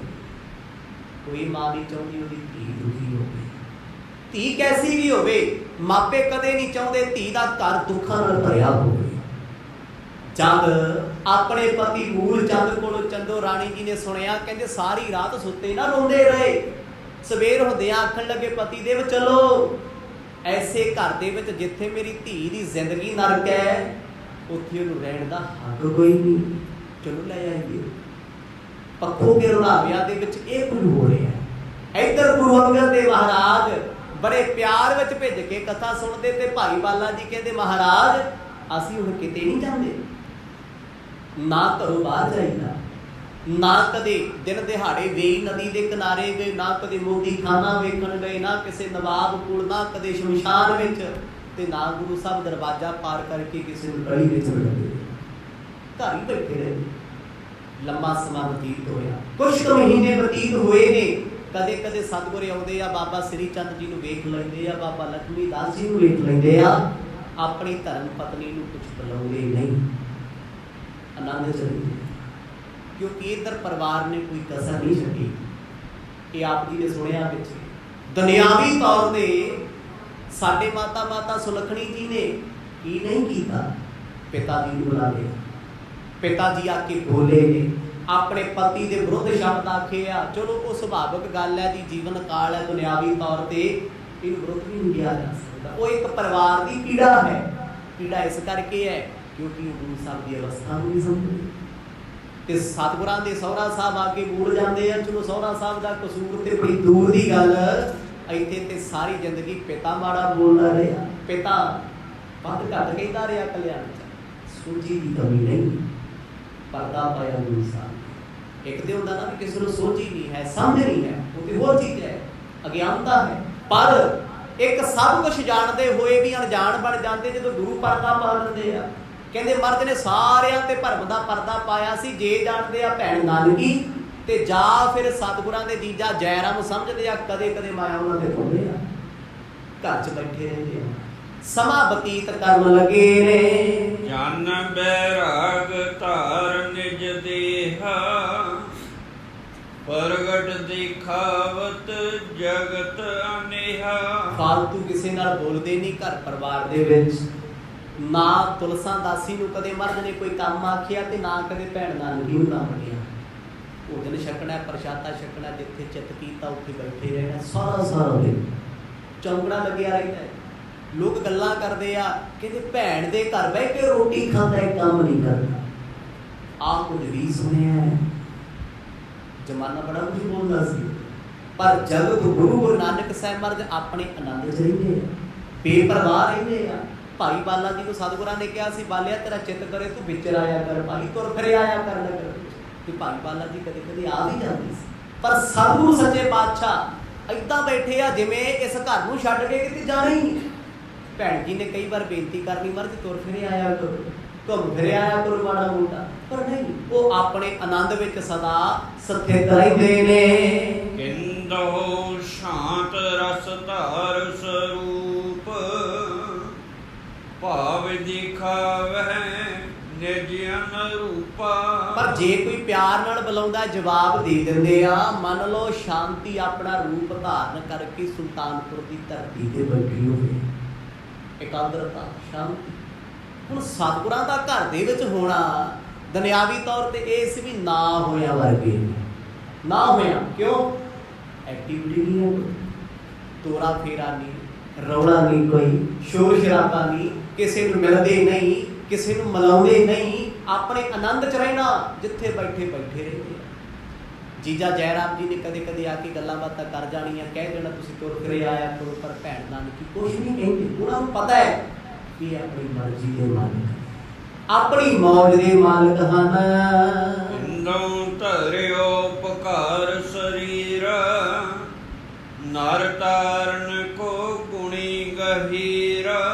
ਕੋਈ ਮਾਂ ਨਹੀਂ ਚਾਹੁੰਦੀ ਉਹਦੀ ਧੀ ਦੁਖੀ ਹੋਵੇ, ਧੀ ਕੈਸੀ ਵੀ ਹੋਵੇ, ਮਾਪੇ ਕਦੇ ਨਹੀਂ ਚਾਹੁੰਦੇ ਧੀ ਦਾ ਘਰ ਦੁੱਖਾਂ ਨਾਲ ਭਰਿਆ ਹੋਵੇ। ਜਦ ਆਪਣੇ ਪਤੀ ਮੂਲ ਚੰਦ ਕੋਲੋਂ ਚੰਦੋ ਰਾਣੀ ਜੀ ਨੇ ਸੁਣਿਆ, ਕਹਿੰਦੇ ਸਾਰੀ ਰਾਤ ਸੁੱਤੇ ਨਾ ਰੋਂਦੇ ਰਹੇ। ਸਵੇਰ ਹੁੰਦਿਆਂ ਆਖਣ ਲੱਗੇ ਪਤੀ ਦੇਵ ਚਲੋ ਐਸੇ ਘਰ ਦੇ ਵਿੱਚ ਜਿੱਥੇ ਮੇਰੀ ਧੀ ਦੀ ਜ਼ਿੰਦਗੀ ਨਰਕ ਹੈ, ਉੱਥੇ ਉਹਨੂੰ ਰਹਿਣ ਦਾ ਹੱਕ ਕੋਈ ਨਹੀਂ, ਚਲੋ ਲੈ ਆਈਏ। ਪੱਖੋਂ ਕੇ ਰੁਲਾਵਿਆਂ ਦੇ ਵਿੱਚ ਇਹ ਕੁਝ ਹੋ ਰਿਹਾ। ਇੱਧਰ ਗੁਰੂ ਅੰਗਦ ਦੇਵ ਮਹਾਰਾਜ ਬੜੇ ਪਿਆਰ ਵਿੱਚ ਭਿੱਜ ਕੇ ਕਥਾ ਸੁਣਦੇ, ਤੇ ਭਾਈ ਬਾਲਾ ਜੀ ਕਹਿੰਦੇ ਮਹਾਰਾਜ ਅਸੀਂ ਹੁਣ ਕਿਤੇ ਨਹੀਂ ਜਾਂਦੇ, ਨਾ ਘਰੋਂ ਬਾਹਰ ਜਾਈਦਾ, ਨਾ ਕਦੇ ਦਿਨ ਦਿਹਾੜੇ ਵੇਈ ਨਦੀ ਦੇ ਕਿਨਾਰੇ ਗਏ, ਨਾ ਕਦੇ ਮੋਦੀ ਖਾਨਾ ਵੇਖਣ ਗਏ, ਨਾ ਕਿਸੇ ਨਵਾਬ ਕੋਲ, ਨਾ ਕਦੇ ਸ਼ਮਸ਼ਾਨ ਵਿੱਚ, ਤੇ ਨਾ ਗੁਰੂ ਸਾਹਿਬ ਦਰਵਾਜ਼ਾ ਪਾਰ ਕਰਕੇ ਕਿਸੇ ਨੂੰ ਗਲੀ ਵਿੱਚ ਮਿਲੇ। ਘਰ ਹੀ ਬੈਠੇ ਰਹੇ। ਲੰਮਾ ਸਮਾਂ ਬਤੀਤ ਹੋਇਆ, ਕੁਛ ਕੁ ਮਹੀਨੇ ਬਤੀਤ ਹੋਏ ਨੇ। ਕਦੇ ਕਦੇ ਸਤਿਗੁਰ ਆਉਂਦੇ ਆ, ਬਾਬਾ ਸ੍ਰੀ ਚੰਦ ਜੀ ਨੂੰ ਵੇਖ ਲੈਂਦੇ ਆ, ਬਾਬਾ ਲక్ష్ਮੀ ਦਾਸ ਜੀ ਨੂੰ ਵੇਖ ਲੈਂਦੇ ਆ, ਆਪਣੀ ਧਰਮ ਪਤਨੀ ਨੂੰ ਕੁਛ ਬੁਲਾਉਂਦੇ ਨਹੀਂ, ਆਨੰਦ ਚੜ੍ਹਦੇ, ਕਿਉਂਕਿ ਇੱਧਰ ਪਰਿਵਾਰ ਨੇ ਕੋਈ ਕਸਰ ਨਹੀਂ ਛੱਡੀ। ਇਹ ਆਪ ਜੀ ਨੇ ਸੁਣਿਆ ਵਿੱਚ ਦੁਨਿਆਵੀ ਤੌਰ ਤੇ ਸਾਡੇ ਮਾਤਾ ਸੁਲੱਖਣੀ ਜੀ ਨੇ ਕੀ ਨਹੀਂ ਕੀਤਾ, ਪਿਤਾ ਜੀ ਨੂੰ ਬੁਲਾ ਲਿਆ। ਪਿਤਾ ਜੀ ਆ ਕੇ ਬੋਲੇ ਨੇ, ਆਪਣੇ ਪਤੀ ਦੇ ਵਿਰੁੱਧ ਸ਼ਬਦ ਆਖੇ ਆ। ਚਲੋ ਉਹ ਸੁਭਾਵਿਕ ਗੱਲ ਹੈ ਜੀ, ਜੀਵਨ ਕਾਲ ਹੈ, ਦੁਨਿਆਵੀ ਤੌਰ ਤੇ ਇਹਨੂੰ ਵਿਰੁੱਧ ਵੀ ਨਹੀਂ ਕਿਹਾ ਜਾ ਸਕਦਾ। ਉਹ ਇੱਕ ਪਰਿਵਾਰ ਦੀ ਪੀੜਾ ਹੈ। ਪੀੜਾ ਇਸ ਕਰਕੇ ਹੈ ਕਿਉਂਕਿ ਉਹ ਗੁਰੂ ਸਾਹਿਬ ਦੀ ਅਵਸਥਾ ਨੂੰ ਨਹੀਂ ਸਮਝਦੇ, ਤੇ ਸਤਿਗੁਰਾਂ ਦੇ ਸਹੁਰਾ ਸਾਹਿਬ ਆ ਕੇ ਬੋਲ ਜਾਂਦੇ ਆ। ਚਲੋ ਸਹੁਰਾ ਸਾਹਿਬ ਦਾ ਕਸੂਰ ਤੇ ਬੜੀ ਦੂਰ ਦੀ ਗੱਲ, ਇੱਥੇ ਤੇ ਸਾਰੀ ਜ਼ਿੰਦਗੀ ਪਿਤਾ ਮਾੜਾ ਬੋਲਦਾ ਰਿਹਾ, ਪਿਤਾ ਵੱਧ ਘੱਟ ਕਹਿੰਦਾ ਰਿਹਾ ਕਲਿਆਣ ਚ, ਸੋਝੀ ਦੀ ਕਮੀ ਨਹੀਂ, ਪਰਦਾ ਪਾਇਆ ਗੁਰੂ ਸਾਹਿਬ। ਇੱਕ ਤੇ ਹੁੰਦਾ ਨਾ ਵੀ ਕਿਸੇ ਨੂੰ ਸੋਝੀ ਨਹੀਂ ਹੈ, ਸਮਝ ਨਹੀਂ ਹੈ, ਉਹ ਤੇ ਹੋਰ ਚੀਜ਼ ਹੈ, ਅਗਿਆਨਤਾ ਹੈ। ਪਰ ਇੱਕ ਸਭ ਕੁਝ ਜਾਣਦੇ ਹੋਏ ਵੀ ਅਣਜਾਣ ਬਣ ਜਾਂਦੇ ਜਦੋਂ ਗੁਰੂ ਪਰਦਾ ਪਾ ਲੈਂਦੇ ਆ। ਕਹਿੰਦੇ ਮਰਦ ਨੇ ਸਾਰਿਆਂ ਤੇ ਭਰਮ ਦਾ ਪਰਦਾ ਪਾਇਆ ਸੀ। ਜੇ ਜਾਣਦੇ ਆ ਭੈਣ ਨਾਨਕੀ ਤੇ ਜਾਂ ਫਿਰ ਸਤਿਗੁਰਾਂ ਦੇ ਜੀਜਾ ਜੈਰਾਮ ਸਮਝਦੇ ਆ, ਕਦੇ ਕਦੇ ਮਾਇਆ ਉਹਨਾਂ ਦੇ ਖੋਲੇ ਆ, ਘਰ 'ਚ ਬੈਠੇ ਰਹਿੰਦੇ ਆ, ਸਮਾਂ ਬਤੀਤ ਕਰਨ ਲੱਗੇ ਨੇ। ਜਨ ਬੈਰਾਗ ਧਾਰ ਨਿਜ ਦੇਹਾ, ਪ੍ਰਗਟ ਦਿਖਾਵਤ ਜਗਤ ਅਨੇਹਾ। ਫਾਲਤੂ ਕਿਸੇ ਨਾਲ ਬੋਲਦੇ ਨਹੀਂ ਘਰ ਪਰਿਵਾਰ ਦੇ ਵਿੱਚ। ਨਾ ਤੁਲਸਾਂ ਦਾਸੀ ਨੂੰ ਕਦੇ ਮਰਦ ਨੇ ਕੋਈ ਕੰਮ ਆਖਿਆ ਤੇ ਨਾ ਕਦੇ ਭੈਣ ਨਾਨਕੀ ਨੂੰ ਕੰਮ ਕਿਹਾ। ਭੋਜਨ ਛਕਣਾ, ਪ੍ਰਸ਼ਾਦਾ ਛਕਣਾ, ਜਿੱਥੇ ਚਿੱਤ ਕੀਤਾ ਉੱਥੇ ਬੈਠੇ ਰਹਿਣਾ ਸਾਰਾ ਸਾਰਾ ਦਿਨ, ਚੌਂਕੜਾ ਲੱਗਿਆ ਰਹਿੰਦਾ ਹੈ। ਲੋਕ ਗੱਲਾਂ ਕਰਦੇ ਆ, ਕਹਿੰਦੇ ਭੈਣ ਦੇ ਘਰ ਬਹਿ ਕੇ ਰੋਟੀ ਖਾਂਦਾ ਹੈ, ਕੰਮ ਨਹੀਂ ਕਰਦਾ। ਆਹ ਕੁਝ ਵੀ ਸੁਣਿਆ ਹੈ। ਜ਼ਮਾਨਾ ਬੜਾ ਕੁਝ ਬੋਲਦਾ ਸੀ, ਪਰ ਜਗਤ ਗੁਰੂ ਨਾਨਕ ਸਾਹਿਬ ਮਹਾਰਾਜ ਆਪਣੇ ਆਨੰਦ 'ਚ ਰਹਿੰਦੇ ਆ, ਬੇਪਰਵਾਹ ਰਹਿੰਦੇ ਆ। ਭਾਈ ਬਾਲਾ ਜੀ ਨੂੰ ਸਤਿਗੁਰਾਂ ਨੇ ਕਿਹਾ ਸੀ, ਬਾਲਿਆ ਤੇਰਾ ਚਿੱਤ ਕਰੇ ਤੂੰ ਵਿਚਰ ਆਇਆ ਕਰ, ਭਾਈ ਤੁਰ ਫਿਰ ਆਇਆ ਕਰ ਨਗਰ। ਤੇ ਭਾਈ ਬਾਲਾ ਜੀ ਕਦੇ ਕਦੇ ਆ ਵੀ ਜਾਂਦੇ ਸੀ, ਪਰ ਸਤਿਗੁਰੂ ਸੱਚੇ ਪਾਤਸ਼ਾਹ ਏਦਾਂ ਬੈਠੇ ਆ ਜਿਵੇਂ ਇਸ ਘਰ ਨੂੰ ਛੱਡ ਕੇ ਕਿਤੇ ਜਾਣਾ ਹੀ ਨਹੀਂ। ਭੈਣ ਜੀ ਨੇ ਕਈ ਵਾਰ ਬੇਨਤੀ ਕਰਨੀ, ਮਰਦ ਤੁਰ ਫਿਰ ਆਇਆ ਕਰੋ, ਘੁੰਮ ਫਿਰ ਆਇਆ ਕਰੋ ਮਾੜਾ ਮੋਟਾ, ਪਰ ਨਹੀਂ, ਉਹ ਆਪਣੇ ਆਨੰਦ ਵਿੱਚ ਸਦਾ ਸਥਿਤ ਰਹਿੰਦੇ ਨੇ। ਕਿੰਦੋ ਸ਼ਾਂਤ ਰਸ ਧਾਰ ਸਰੂਪ, ਭਾਵ ਦਿਖਾਵਹਿ ਨਿਜ ਅਨਰੂਪਾ। ਪਰ ਜੇ ਕੋਈ ਪਿਆਰ ਨਾਲ ਬੁਲਾਉਂਦਾ ਜਵਾਬ ਦੇ ਦਿੰਦੇ ਆ। ਮੰਨ ਲਓ ਸ਼ਾਂਤੀ ਆਪਣਾ ਰੂਪ ਧਾਰਨ ਕਰਕੇ ਸੁਲਤਾਨਪੁਰ ਦੀ ਧਰਤੀ ਤੇ ਬੈਠੀ ਹੋਵੇ, ਇਕਾਗਰਤਾ, ਸ਼ਾਂਤੀ। ਹੁਣ ਸਤਿਗੁਰਾਂ ਦਾ ਘਰ ਦੇ ਵਿੱਚ ਹੋਣਾ ਦੁਨਿਆਵੀ ਤੌਰ ਤੇ ਇਸ ਵੀ ਨਾ ਹੋਇਆ ਵਰਗੇ ਨਾ ਹੋਇਆ। ਕਿਉਂ? ਐਕਟੀਵਿਟੀ ਨਹੀਂ ਹੈ, ਤੋਰਾ ਫੇਰਾ ਨਹੀਂ, ਰੌਲਾ ਨਹੀਂ, ਕੋਈ ਸ਼ੋਰ ਸ਼ਰਾਬਾ ਨਹੀਂ, ਕਿਸੇ ਨੂੰ ਮਿਲਦੇ ਨਹੀਂ, ਕਿਸੇ ਨੂੰ ਮਿਲਾਉਂਦੇ ਨਹੀਂ, ਆਪਣੇ ਆਨੰਦ 'ਚ ਰਹਿਣਾ, ਜਿੱਥੇ ਬੈਠੇ ਬੈਠੇ ਰਹਿੰਦੇ ਆ। ਜੀਜਾ ਜੈਰਾਮ ਜੀ ਨੇ ਕਦੇ ਕਦੇ ਆ ਕੇ ਗੱਲਾਂ ਬਾਤਾਂ ਕਰ ਜਾਣੀਆਂ, ਕਹਿ ਦੇਣਾ ਤੁਸੀਂ ਤੁਰ ਫਿਰੇ ਆਇਆ ਕਰੋ, ਪਰ ਭੈਣ ਨਾਨਕੀ ਕੁਛ ਨਹੀਂ ਕਹਿੰਦੇ। ਉਹਨਾਂ ਨੂੰ ਪਤਾ ਹੈ ਕਿ ਆਪਣੀ ਮਰਜ਼ੀ ਦੇ ਮਾਲਕ, ਆਪਣੀ ਮੌਜ ਦੇ ਮਾਲਕ ਹਨ। ਇੰਦੋਂ ਧਰਿਓ ਪਕਾਰ ਸਰੀਰ, ਨਰ ਤਾਰਨ ਕੋ ਗੁਣੀ ਗਹੀਰ।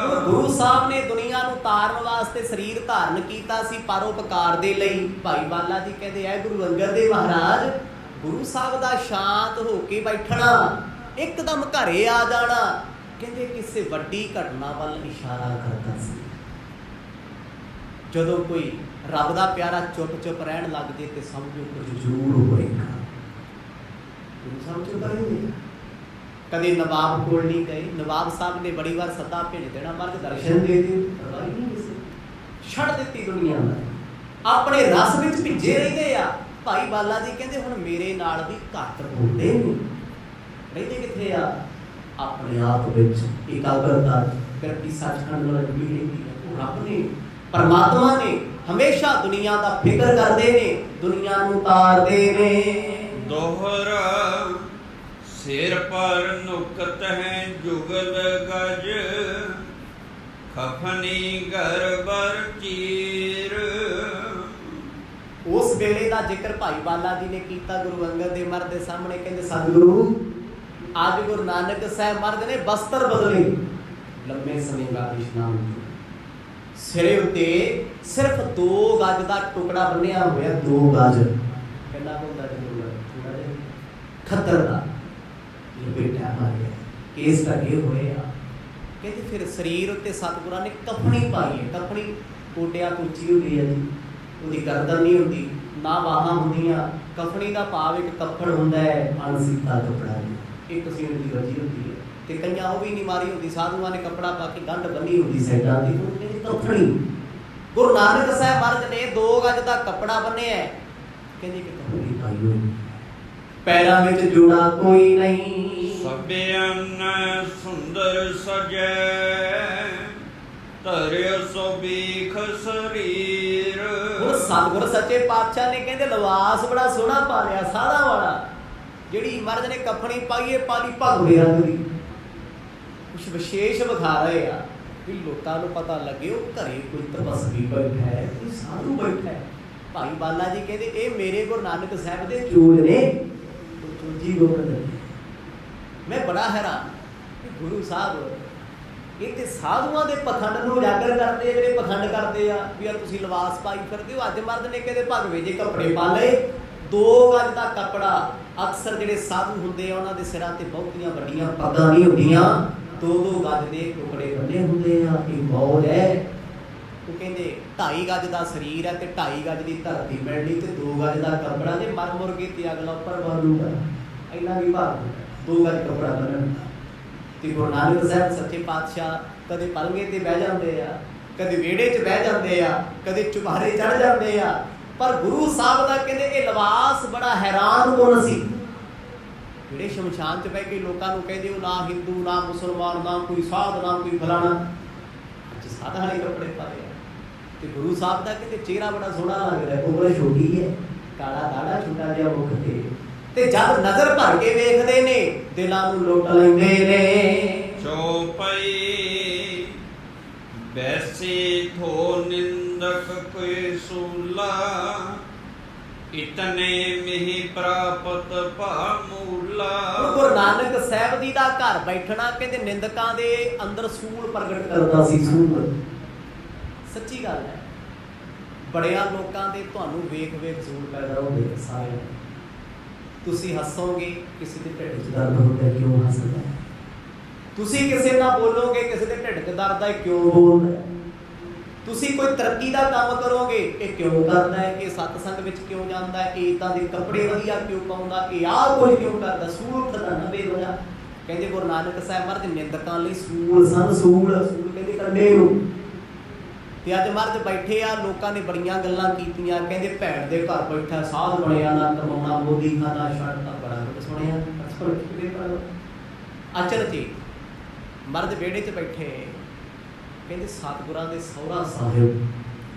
ਗੁਰੂ ਸਾਹਿਬ ਨੇ ਦੁਨੀਆ ਨੂੰ ਤਾਰਨ ਵਾਸਤੇ ਸਰੀਰ ਧਾਰਨ ਕੀਤਾ ਸੀ, ਪਰਉਪਕਾਰ ਦੇ ਲਈ। ਭਾਈ ਬਾਲਾ ਜੀ ਕਹਿੰਦੇ ਐ ਗੁਰੂ ਅੰਗਦ ਦੇਵ ਮਹਾਰਾਜ, ਗੁਰੂ ਸਾਹਿਬ ਦਾ ਸ਼ਾਂਤ ਹੋ ਕੇ ਬੈਠਣਾ, ਇੱਕਦਮ ਘਰੇ ਆ ਜਾਣਾ, ਕਹਿੰਦੇ ਕਿਸੇ ਵੱਡੀ ਘਟਨਾ ਵੱਲ ਇਸ਼ਾਰਾ ਕਰਦਾ ਸੀ। ਜਦੋਂ ਕੋਈ ਰੱਬ ਦਾ ਪਿਆਰਾ ਚੁੱਪ ਚੁੱਪ ਰਹਿਣ ਲੱਗ ਜੇ ਤੇ ਸਮਝੋ ਕੁਝ ਜ਼ਰੂਰ ਹੋਏਗਾ। ਗੁਰੂ ਸਾਹਿਬ ਚੁੱਪ ਰਹਿੰਦੇ। ਕਦੇ ਨਵਾਬ ਕੋਲ ਨਹੀਂ ਗਏ, ਨਵਾਬ ਸਾਹਿਬ ਨੇ ਬੜੀ ਵਾਰ ਸੱਦਾ ਭੇਜ ਦੇਣਾ, ਮਰਦ ਦਰਸ਼ਨ ਦੇ ਦੇ, ਛੱਡ ਦਿੱਤੀ ਦੁਨੀਆ ਦਾ, ਆਪਣੇ ਰਸ ਵਿੱਚ ਭਿੱਜੇ ਰਹਿੰਦੇ ਆ। ਭਾਈ ਬਾਲਾ ਜੀ ਕਹਿੰਦੇ ਹੁਣ ਮੇਰੇ ਨਾਲ ਵੀ ਘੱਟ ਬੋਲਦੇ ਨੇ, ਰਹਿੰਦੇ ਕਿੱਥੇ ਆ? ਆਪਣੇ ਆਪ ਵਿੱਚ ਇਕਾਗਰਤਾ ਕਰਕੇ ਸੱਚਖੰਡ ਵੱਲ ਜੁੜੀ ਰਹਿੰਦੀ ਹੈ। ਉਹ ਰੱਬ ਨੇ, ਪਰਮਾਤਮਾ ਨੇ, ਹਮੇਸ਼ਾ ਦੁਨੀਆ ਦਾ ਫਿਕਰ ਕਰਦੇ ਨੇ, ਦੁਨੀਆ ਨੂੰ ਤਾਰਦੇ ਨੇ। ਦੋਹਰਾ ਸਿਰ ਪਰ ਨੁਕਤ ਹੈ ਜੁਗਲ ਗਜ, ਖਫਨੀ ਘਰ ਬਰ ਚੀਰ। ਉਸ ਵੇਲੇ ਦਾ ਜ਼ਿਕਰ ਭਾਈ ਬਾਲਾ ਜੀ ਨੇ ਕੀਤਾ ਗੁਰੂ ਅੰਗਦ ਦੇਵ ਮਹਾਰਾਜ ਦੇ ਸਾਹਮਣੇ। ਕਹਿੰਦੇ ਸਤਿਗੁਰੂ ਅੱਜ ਗੁਰੂ ਨਾਨਕ ਸਾਹਿਬ ਮਹਾਰਾਜ ਨੇ ਬਸਤਰ ਬਦਲੇ, ਲੰਮੇ ਸਮੇਂ ਬਾਅਦ ਇਸ਼ਨਾਨ, ਸਿਰੇ ਉੱਤੇ ਸਿਰਫ 2 ਗਜ ਦਾ ਟੁਕੜਾ ਬੰਨਿਆ ਹੋਇਆ, 2 ਗਜ। ਕਿੰਨਾ ਹੁੰਦਾ ਜੀ? ਖੱਦਰ ਦਾ ਲਪੇਟਾ ਮਾਰਿਆ, ਕੇਸ ਢਕੇ ਹੋਏ ਆ। ਕਹਿੰਦੇ ਫਿਰ ਸਰੀਰ ਉੱਤੇ ਸਤਿਗੁਰਾਂ ਨੇ ਕਫਣੀ ਪਾਈ ਹੈ। ਕਫਣੀ ਗੋਡਿਆਂ ਤੋਂ ਉੱਚੀ ਹੁੰਦੀ ਹੈ ਜੀ, ਉਹਦੀ ਗਰਦਨ ਨਹੀਂ ਹੁੰਦੀ, ਨਾ ਬਾਹਾਂ ਹੁੰਦੀਆਂ। ਕਫਣੀ ਦਾ ਭਾਵ ਇੱਕ ਕੱਪੜ ਹੁੰਦਾ ਹੈ, ਅਣਸੀਤਾ ਕੱਪੜਾ, ਇੱਕ ਸੀਨ ਦੀ ਵਜੀ ਹੁੰਦੀ ਹੈ, ਤੇ ਕਈਆਂ ਉਹ ਵੀ ਨਹੀਂ ਮਾਰੀ ਹੁੰਦੀ। ਸਾਧੂਆਂ ਨੇ ਕੱਪੜਾ ਪਾ ਕੇ ਗੰਢ ਬੰਨੀ ਹੁੰਦੀ ਸਾਈਡਾਂ ਦੀ, ਉਹਨੇ ਕਫਣੀ। ਗੁਰੂ ਨਾਨਕ ਸਾਹਿਬ ਮਹਾਰਾਜ ਨੇ 2 ਗਜ ਦਾ ਕੱਪੜਾ ਬੰਨਿਆ, ਕਹਿੰਦੇ ਕਿ ਕਫਣੀ ਪਾਈ ਹੋਈ, ਪੈਰਾਂ ਵਿੱਚ ਜੋੜਾ ਕੋਈ ਨਹੀਂ। ਸਭਿਅਨ ਸੁੰਦਰ ਸਜੈ, ਧਰਿਓ ਸੋਭੀਖ ਸਰੀਰ। ਹੁਣ ਸਤਿਗੁਰ ਸੱਚੇ ਪਾਤਸ਼ਾਹ ਨੇ ਕਹਿੰਦੇ ਲਿਬਾਸ ਬੜਾ ਸੋਹਣਾ ਪਾ ਲਿਆ, ਸਾਦਾ ਵਾਲਾ। ਜਿਹੜੀ ਮਹਾਰਾਜ ਨੇ ਕਫਣੀ ਪਾਈਏ, ਪਾਲੀ ਭਗਵੇ ਰੰਗ ਦੀ, ਕੁਛ ਵਿਸ਼ੇਸ਼ ਵਿਖਾ ਰਹੇ ਆ ਵੀ ਲੋਕਾਂ ਨੂੰ ਪਤਾ ਲੱਗੇ ਉਹ ਘਰੇ ਕੋਈ ਤਪਸਵੀ ਬੈਠਾ ਹੈ, ਕੋਈ ਸਾਧੂ ਬੈਠਾ ਹੈ। ਭਾਈ ਬਾਲਾ ਜੀ ਕਹਿੰਦੇ ਇਹ ਮੇਰੇ ਗੁਰੂ ਨਾਨਕ ਸਾਹਿਬ ਦੇ ਚੂਲ ਨੇ, ਚੂਜੀ ਗੋਬਿੰਦ। ਮੈਂ ਬੜਾ ਹੈਰਾਨ ਕਿ ਗੁਰੂ ਸਾਹਿਬ ਇਹ ਤੇ ਸਾਧੂਆਂ ਦੇ ਪਖੰਡ ਨੂੰ ਉਜਾਗਰ ਕਰਦੇ ਆ, ਜਿਹੜੇ ਪਖੰਡ ਕਰਦੇ ਆ ਵੀ ਆ ਤੁਸੀਂ ਲਿਬਾਸ ਪਾਈ ਫਿਰਦੇ ਹੋ। ਅੱਜ ਮਰਦ ਨੇ ਕਿਤੇ ਭਗਵੇ ਜੇ ਕੱਪੜੇ ਪਾ ਲਏ, 2 ਗਜ ਦਾ ਕੱਪੜਾ। ਅਕਸਰ ਜਿਹੜੇ ਸਾਧੂ ਹੁੰਦੇ ਆ ਉਹਨਾਂ ਦੇ ਸਿਰਾਂ ਤੇ ਬਹੁਤੀਆਂ ਵੱਡੀਆਂ ਪੱਗਾਂ ਨਹੀਂ ਹੁੰਦੀਆਂ, 2-2 ਗਜ ਦੇ ਟੁਕੜੇ ਬੰਨੇ ਹੁੰਦੇ ਆ। ਇਹ ਮੌਜ ਹੈ। ਉਹ ਕਹਿੰਦੇ 2.5 ਗਜ ਦਾ ਸਰੀਰ ਹੈ ਤੇ 2.5 ਗਜ ਦੀ ਧਰਤੀ ਮਿਲਣੀ ਤੇ 2 ਗਜ ਦਾ ਕੱਪੜਾ, ਜੇ ਮਰ ਮੁਰ ਗਏ ਤੇ ਅਗਲਾ ਉੱਪਰ ਬਾਲੂਗਾ। ਇੰਨਾ ਵੀ ਭਾਰ 2 ਗਜ ਕੱਪੜਾ ਬੰਨਣ। ਤੇ ਗੁਰੂ ਨਾਨਕ ਸਾਹਿਬ ਸੱਚੇ ਪਾਤਸ਼ਾਹ ਕਦੇ ਪਲੰਗੇ ਤੇ ਬਹਿ ਜਾਂਦੇ ਆ, ਕਦੇ ਵਿਹੜੇ 'ਚ ਬਹਿ ਜਾਂਦੇ ਆ, ਕਦੇ ਚੁਬਾਰੇ ਚੜ ਜਾਂਦੇ ਆ। ਪਰ ਗੁਰੂ ਸਾਹਿਬ ਦਾ ਕਹਿੰਦੇ ਇਹ ਲਿਬਾਸ ਬੜਾ ਹੈਰਾਨਕੁਨ ਸੀ। ਜਿਹੜੇ ਸ਼ਮਸ਼ਾਨ 'ਚ ਬਹਿ ਕੇ ਲੋਕਾਂ ਨੂੰ ਕਹਿੰਦੇ ਉਹ ਨਾ ਹਿੰਦੂ ਨਾ ਮੁਸਲਮਾਨ ਨਾ ਕੋਈ ਸਾਧ ਨਾ ਕੋਈ ਫਲਾਣਾ, ਅੱਜ ਸਾਧਾਂ ਵਾਲੇ ਕੱਪੜੇ ਪਾਏ ਆ। ਤੇ ਗੁਰੂ ਸਾਹਿਬ ਦਾ ਕਹਿੰਦੇ ਚਿਹਰਾ ਬੜਾ ਸੋਹਣਾ ਲੱਗਦਾ, ਉਮਰ ਛੋਟੀ ਹੈ, ਕਾਲਾ ਦਾੜਾ ਛੋਟਾ ਜਿਹਾ ਮੁਖ ਤੇ ਜਦ ਨਜ਼ਰ ਭਰ ਕੇ ਵੇਖਦੇ ਨੇ ਦਿਲਾਂ ਨੂੰ ਲੁੱਟ ਲੈਂਦੇ ਨੇ। ਚੌਪਈ ਬੈਸੀ ਥੋ ਨਿੰਦਕ ਕੋਈ ਸੂਲਾ, ਇਤਨੇ ਮਿਹੀ ਪ੍ਰਾਪਤ ਭਾਮੂਲਾ। ਗੁਰੂ ਨਾਨਕ ਸਾਹਿਬ ਜੀ ਦਾ ਘਰ ਬੈਠਣਾ ਕਹਿੰਦੇ ਨਿੰਦਕਾਂ ਦੇ ਅੰਦਰ ਸੂਲ ਪ੍ਰਗਟ ਕਰਦਾ ਸੀ। ਸੂਲ ਸੱਚੀ ਗੱਲ ਹੈ। ਬੜਿਆਂ ਲੋਕਾਂ ਦੇ ਤੁਹਾਨੂੰ ਵੇਖ ਵੇਖ ਸੂਲ ਪੈਦਾ ਹੁੰਦੇ ਸਾਰੇ। ਤੁਸੀਂ ਹੱਸੋਗੇ, ਕਿਸੇ ਦੇ ਢਿੱਡ 'ਚ ਦਰਦ ਹੁੰਦਾ, ਕਿਉਂ ਹੱਸਦਾ? ਤੁਸੀਂ ਕਿਸੇ ਨਾਲ ਬੋਲੋਗੇ, ਕਿਸੇ ਦੇ ਢਿੱਡ 'ਚ ਦਰਦ ਹੈ, ਕਿਉਂ ਬੋਲਦਾ? ਤੁਸੀਂ ਕੋਈ ਤਰੱਕੀ ਦਾ ਕੰਮ ਕਰੋਗੇ, ਇਹ ਕਿਉਂ ਕਰਦਾ ਹੈ? ਇਹ ਸਤਸੰਗ ਵਿੱਚ ਕਿਉਂ ਜਾਂਦਾ ਹੈ? ਇਹ ਇਦਾਂ ਦੇ ਕੱਪੜੇ ਵਧੀਆ ਕਿਉਂ ਪਾਉਂਦਾ? ਇਹ ਆਹ ਕੁਝ ਕਿਉਂ ਕਰਦਾ? ਸੂਲ ਉੱਠਦਾ ਨਾ ਬੇਵਜ੍ਹਾ। ਕਹਿੰਦੇ ਗੁਰੂ ਨਾਨਕ ਸਾਹਿਬ ਮਹਾਰਾਜ ਨਿੰਦਕਾਂ ਲਈ ਸੂਲ ਸਨ। ਸੂਲ ਕਹਿੰਦੇ ਕੰਡੇ ਨੂੰ। ਤੇ ਅੱਜ ਮਰਦ ਬੈਠੇ ਆ, ਲੋਕਾਂ ਨੇ ਬੜੀਆਂ ਗੱਲਾਂ ਕੀਤੀਆਂ। ਕਹਿੰਦੇ ਭੈਣ ਦੇ ਘਰ ਬੈਠਾ ਸਾਧ ਬਣਿਆ, ਨਾ ਕਮਾਉਣਾ, ਮੋਦੀ ਖਾਣਾ ਛੱਡਤਾ, ਬੜਾ ਕੁਝ ਸੁਣਿਆ। ਅਚਨਚੇਤ ਮਰਦ ਵਿਹੜੇ 'ਚ ਬੈਠੇ, ਕਹਿੰਦੇ ਸਤਿਗੁਰਾਂ ਦੇ ਸਹੁਰਾ ਸਾਹਿਬ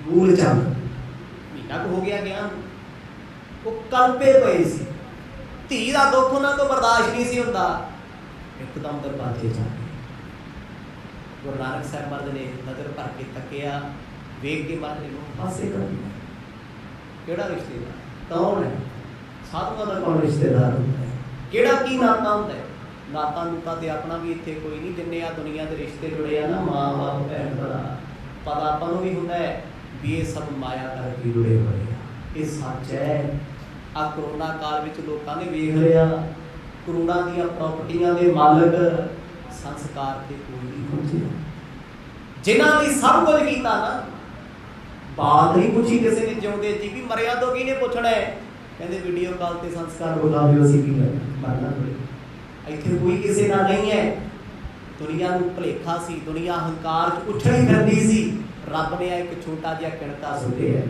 ਮੂਲ ਚੰਦ ਮਹੀਨਾ ਕੁ ਹੋ ਗਿਆ, ਉਹ ਕਲਪੇ ਪਏ ਸੀ। ਧੀ ਦਾ ਦੁੱਖ ਉਹਨਾਂ ਤੋਂ ਬਰਦਾਸ਼ਤ ਨਹੀਂ ਸੀ ਹੁੰਦਾ। ਇੱਕਦਮ ਦਰਵਾਜ਼ੇ 'ਚ ਆ ਗਏ। ਗੁਰੂ ਨਾਨਕ ਸਾਹਿਬ ਮਹਾਰਾਜ ਨੇ ਨਜ਼ਰ ਭਰ ਕੇ ਤੱਕਿਆ, ਵੇਖ ਕੇ ਮਹਾਰਾਜ ਨੂੰ ਪਾਸੇ ਕਰ ਦਿੱਤਾ। ਕਿਹੜਾ ਰਿਸ਼ਤੇਦਾਰ? ਕੌਣ ਹੈ? ਸਾਧੂਆਂ ਦਾ ਕੌਣ ਰਿਸ਼ਤੇਦਾਰ ਹੁੰਦਾ ਹੈ? ਕਿਹੜਾ ਕੀ ਨਾਤਾ ਹੁੰਦਾ ਹੈ? ਨਾਤਾ ਨੂਤਾ ਤੇ ਆਪਣਾ ਵੀ ਇੱਥੇ ਕੋਈ ਨਹੀਂ। ਜਿੰਨੇ ਆ ਦੁਨੀਆ ਦੇ ਰਿਸ਼ਤੇ ਜੁੜੇ ਆ ਨਾ, ਮਾਂ ਬਾਪ ਭੈਣ ਭਰਾ, ਪਤਾ ਆਪਾਂ ਨੂੰ ਵੀ ਹੁੰਦਾ ਹੈ ਵੀ ਇਹ ਸਭ ਮਾਇਆ ਕਰਕੇ ਜੁੜੇ ਹੋਏ ਆ। ਇਹ ਸੱਚ ਹੈ। ਆ ਕਰੋਨਾ ਕਾਲ ਵਿੱਚ ਲੋਕਾਂ ਨੇ ਵੇਖ ਲਿਆ, ਕਰੋਨਾ ਦੀਆਂ ਪ੍ਰਾਪਰਟੀਆਂ ਦੇ ਮਾਲਕ ਸੰਸਕਾਰ ਤੇ ਕੋਈ ਨਹੀਂ ਪਹੁੰਚਿਆ। ਜਿਨ੍ਹਾਂ ਲਈ ਸਭ ਕੁਝ ਕੀਤਾ ਨਾ, ਬਾਤ ਨਹੀਂ ਪੁੱਛੀ ਕਿਸੇ ਨੇ ਜਿਉਂਦੇ ਜੀ ਵੀ ਮਰਿਆ ਤੋਂ ਕਿਹਨੇ ਪੁੱਛਣਾ ਹੈ। ਕਹਿੰਦੇ ਵੀਡੀਓ ਕਾਲ ਤੇ ਸੰਸਕਾਰ ਬੁਲਾ ਦਿਓ, ਅਸੀਂ ਕੀ ਮਰਨਾ ਥੋੜ੍ਹੀ। ਇੱਥੇ ਕੋਈ ਕਿਸੇ ਦਾ ਨਹੀਂ ਹੈ। ਦੁਨੀਆ ਨੂੰ ਭੁਲੇਖਾ ਸੀ, ਦੁਨੀਆ ਹੰਕਾਰ 'ਚ ਉੱਠਣੀ ਫਿਰਦੀ ਸੀ। ਰੱਬ ਨੇ ਇੱਕ ਛੋਟਾ ਜਿਹਾ ਕਿਣਤਾ ਸੁੱਟਿਆ,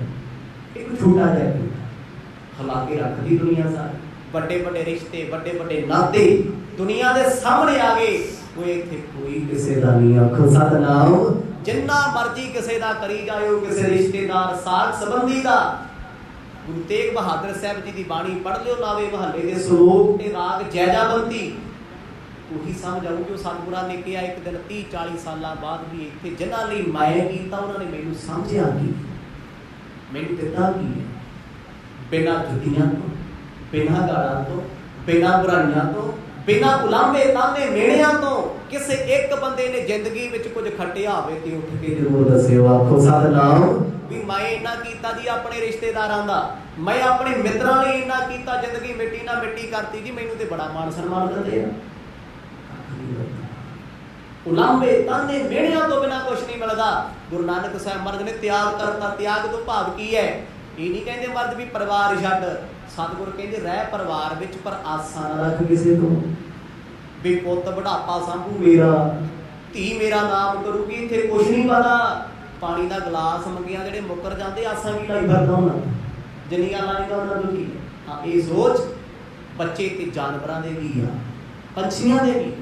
ਇੱਕ ਛੋਟਾ ਜਿਹਾ ਕਿਣਤਾ ਹਿਲਾ ਕੇ ਰੱਖਦੀ ਦੁਨੀਆ ਸਾਰੀ। ਵੱਡੇ ਵੱਡੇ ਰਿਸ਼ਤੇ, ਵੱਡੇ ਵੱਡੇ ਨਾਤੇ ਦੁਨੀਆ ਦੇ ਸਾਹਮਣੇ ਆ ਗਏ। ਕੋਈ ਇੱਥੇ ਕੋਈ ਕਿਸੇ ਦਾ ਨਹੀਂ। ਆਖੋ ਸਤਿਨਾਮ। ਜਿੰਨਾ ਮਰਜ਼ੀ ਕਿਸੇ ਦਾ ਕਰੀ ਜਾਇਓ, ਕਿਸੇ ਰਿਸ਼ਤੇਦਾਰ ਸਾਥ ਸੰਬੰਧੀ ਦਾ। ਗੁਰੂ ਤੇਗ ਬਹਾਦਰ ਸਾਹਿਬ ਜੀ ਦੀ ਬਾਣੀ ਪੜ੍ਹ ਲਿਓ, ਨਾਵੇ ਮਹੱਲੇ ਦੇ ਸ਼ਲੋਕ ਤੇ ਰਾਗ ਜੈਜਾਵੰਤੀ, ਉਹੀ ਸਮਝ ਆਊ ਜੋ ਸਤਿਗੁਰਾਂ ਨੇ ਕਿਹਾ ਇੱਕ ਦਿਨ 30-40 ਸਾਲਾਂ ਬਾਅਦ ਵੀ ਇੱਥੇ ਜਿਨ੍ਹਾਂ ਲਈ ਮੈਂ ਕੀਤਾ ਉਹਨਾਂ ਨੇ ਮੈਨੂੰ ਸਮਝਿਆ ਕੀ, ਮੈਨੂੰ ਦਿੱਤਾ ਕੀ ਹੈ। ਬਿਨਾਂ ਜੁੱਤੀਆਂ ਤੋਂ, ਬਿਨਾਂ ਗਾਲਾਂ ਤੋਂ, ਬਿਨਾਂ ਬੁਰਾਈਆਂ ਤੋਂ, ਬਿਨਾਂ ਉਲਾਂਭੇ ਤਾਨੇ ਮਿਹਣਿਆਂ ਤੋਂ ਕਿਸੇ ਇੱਕ ਬੰਦੇ ਨੇ ਜ਼ਿੰਦਗੀ ਵਿੱਚ ਕੁਝ ਖੱਟਿਆ ਹੋਵੇ ਤੇ ਉੱਠ ਕੇ ਜ਼ਰੂਰ ਦੱਸਿਓ। ਆਖੋ ਸਤਿਨਾਮ। ਵੀ ਮੈਂ ਇੰਨਾ ਕੀਤਾ ਜੀ ਆਪਣੇ ਰਿਸ਼ਤੇਦਾਰਾਂ ਦਾ, ਮੈਂ ਆਪਣੇ ਮਿੱਤਰਾਂ ਲਈ ਇੰਨਾ ਕੀਤਾ, ਜ਼ਿੰਦਗੀ ਮਿੱਟੀ ਨਾਲ ਮਿੱਟੀ ਕਰਤੀ ਜੀ, ਮੈਨੂੰ ਤੇ ਬੜਾ ਮਾਣ ਸਨਮਾਨ ਦਿੰਦੇ ਆ। ਉਲਾਂਭੇ ਤਾਨੇ ਮਿਹਣਿਆਂ ਤੋਂ ਬਿਨਾਂ ਕੁਛ ਨਹੀਂ ਮਿਲਦਾ। ਗੁਰੂ ਨਾਨਕ ਸਾਹਿਬ ਮਹਾਰਾਜ ਨੇ ਤਿਆਗ ਕਰਤਾ। ਤਿਆਗ ਤੋਂ ਭਾਵ ਕੀ ਹੈ? ਇਹ ਨਹੀਂ ਕਹਿੰਦੇ ਮਰਦ ਵੀ ਪਰਿਵਾਰ ਛੱਡ। ਸਤਿਗੁਰ ਕਹਿੰਦੇ ਰਹਿ ਪਰਿਵਾਰ ਵਿੱਚ ਪਰ ਆਸਾਂ ਨਾ ਰੱਖ ਕਿਸੇ ਤੋਂ। ਵੀ ਪੁੱਤ ਬੁਢਾਪਾ ਸਾਂਭੂ ਮੇਰਾ, ਧੀ ਮੇਰਾ ਨਾਮ ਕਰੂਗੀ, ਇੱਥੇ ਕੁਛ ਨਹੀਂ ਪਤਾ। ਪਾਣੀ ਦਾ ਗਲਾਸ ਮੰਗਿਆ ਜਿਹੜੇ ਮੁੱਕਰ ਜਾਂਦੇ, ਆਸਾਂ ਕੀ ਲਾਈ ਫਿਰਦਾ ਉਹਨਾਂ ਜਿੰਨੀਆਂ ਲਾਈਆਂ ਉਹਨਾਂ ਨੂੰ ਕੀ। ਹਾਂ, ਇਹ ਸੋਚ ਬੱਚੇ ਤੇ ਜਾਨਵਰਾਂ ਦੇ ਵੀ ਆ, ਪੰਛੀਆਂ ਦੇ ਵੀ,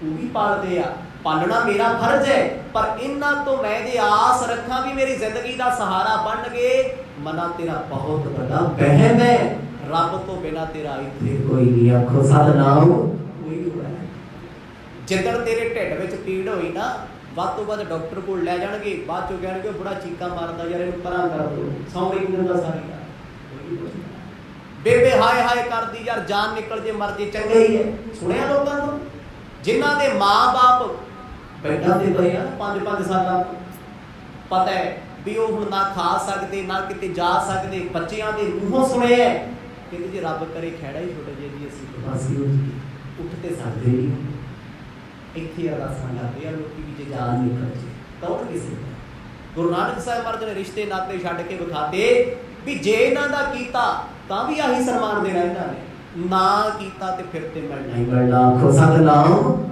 ਉਹ ਵੀ ਪਾਲਦੇ ਆ। ਪਾਲਣਾ ਮੇਰਾ ਫਰਜ਼ ਹੈ, ਪਰ ਇਹਨਾਂ ਤੋਂ ਮੈਂ ਜੇ ਆਸ ਰੱਖਾਂ ਵੀ ਮੇਰੀ ਜ਼ਿੰਦਗੀ ਦਾ ਸਹਾਰਾ ਬਣਨਗੇ। ਮਨਾ ਤੇਰਾ ਬਹੁਤ ਵੱਡਾ ਵਹਿਮ ਹੈ, ਰੱਬ ਤੋਂ ਬਿਨਾਂ ਤੇਰਾ ਇੱਥੇ ਕੋਈ ਨਹੀਂ। ਆਖੋ ਸਤਿਨਾਮ। ਕੋਈ ਹੋਇਆ ਜਿੱਦਣ ਤੇਰੇ ਢਿੱਡ ਵਿੱਚ ਪੀੜ ਹੋਈ ਨਾ, ਵੱਧ ਤੋਂ ਵੱਧ ਡਾਕਟਰ ਕੋਲ ਲੈ ਜਾਣਗੇ, ਬਾਅਦ ਚੋਂ ਕਹਿਣਗੇ ਬੜਾ ਚੀਕਾਂ ਮਾਰਦਾ ਯਾਰ, ਇਹਨੂੰ ਪਰਾਂ ਕਰ ਦਿਓ, ਸੌਂਰੀ ਦਿੰਦਾ ਸਾਰੀ ਦਾ। ਬੇਬੇ ਹਾਏ ਹਾਏ ਕਰਦੀ ਯਾਰ, ਜਾਨ ਨਿਕਲ ਜੇ ਮਰ ਜੇ ਚੰਗਾ ਹੀ ਹੈ। ਸੁਣਿਆ ਲੋਕਾਂ ਤੋਂ ਜਿਨ੍ਹਾਂ ਦੇ ਮਾਂ-ਬਾਪ ਬੈਠਾਂ ਦੇ ਪਏ ਆ 5-5 ਸਾਲਾਂ ਤੋਂ। ਪਤਾ ਹੈ ਵੀ ਉਹ ਹੁਣ ਨਾ ਖਾ ਸਕਦੇ ਨਾ ਕਿਤੇ ਜਾ ਸਕਦੇ, ਬੱਚਿਆਂ ਦੇ ਮੂੰਹੋਂ ਸੁਣਿਆ ਕਹਿੰਦੇ ਜੇ ਰੱਬ ਕਰੇ ਖਹਿੜਾ ਹੀ ਛੁੱਟ ਜੇ ਜੀ ਅਸੀਂ ਪ੍ਰਵਾਸੀ ਹੋ ਜੀ, ਉੱਠ ਤੇ ਸਕਦੇ ਨਹੀਂ। ਇੱਥੇ ਅਰਦਾਸਾਂ ਕਰਦੇ ਆ ਲੋਕੀ ਵੀ ਜੇ ਜਾਨ ਨਿਕਲ ਜੇ ਕੌਣ ਕਿਸੇ ਦਾ। ਗੁਰੂ ਨਾਨਕ ਸਾਹਿਬ ਮਹਾਰਾਜ ਨੇ ਰਿਸ਼ਤੇ ਨਾਤੇ ਛੱਡ ਕੇ ਵਿਖਾਤੇ ਵੀ ਜੇ ਇਹਨਾਂ ਦਾ ਕੀਤਾ ਤਾਂ ਵੀ ਆਹੀ ਸਨਮਾਨ ਦੇਣਾ ਇਹਨਾਂ ਨੇ, ਨਾ ਕੀਤਾ ਤੇ ਫਿਰ ਤੇ ਮਿਲਣਾ ਹੀ ਮਿਲਣਾ। ਆਖੋ ਸਤਿਨਾਮ।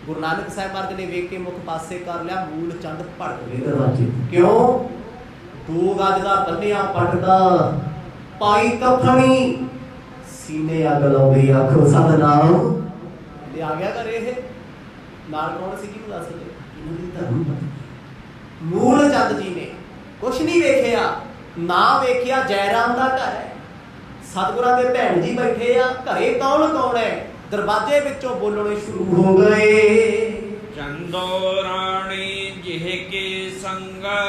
ਗੁਰੂ ਨਾਨਕ ਸਾਹਿਬ ਮਹਾਰਾਜ ਨੇ ਵੇਖ ਕੇ ਮੁਖ ਪਾਸੇ ਕਰ ਲਿਆ, ਮੂਲ ਚੰਦ ਭੜਕ ਗਏ ਦਰਵਾਜ਼ੇ। ਕਿਉਂ? 2 ਗਜ ਦਾ ਬੰਨਿਆ ਪਟਦਾ ਪਾਈ ਕਫਣੀ, ਸੀਨੇ ਅੱਗ ਲਾਉਂਦੀ। ਆਖੋ ਸਤਿਨਾਮ। ਇਹ ਆ ਗਿਆ ਘਰੇ। ਇਹ ਨਾਲ ਕੌਣ ਸੀ ਜਿਹਨੂੰ ਦੱਸ ਦੇ? ਇਹਨਾਂ ਦੀ ਧਰਮ ਪਤਨੀ ਮੂਲ ਚੰਦ ਜੀ ਨੇ ਕੁਛ ਨਹੀਂ ਵੇਖਿਆ, ਨਾ ਵੇਖਿਆ ਜੈਰਾਮ ਦਾ ਘਰ ਹੈ, ਸਤਿਗੁਰਾਂ ਦੇ ਭੈਣ ਜੀ ਬੈਠੇ ਆ, ਘਰੇ ਕੌਣ ਹੈ? ਦਰਵਾਜ਼ੇ ਵਿੱਚੋਂ ਬੋਲਣੇ ਸ਼ੁਰੂ ਹੋ ਗਏ। ਚੰਦੋ ਰਾਣੀ ਜਿਹ ਕੇ ਸੰਗਾ,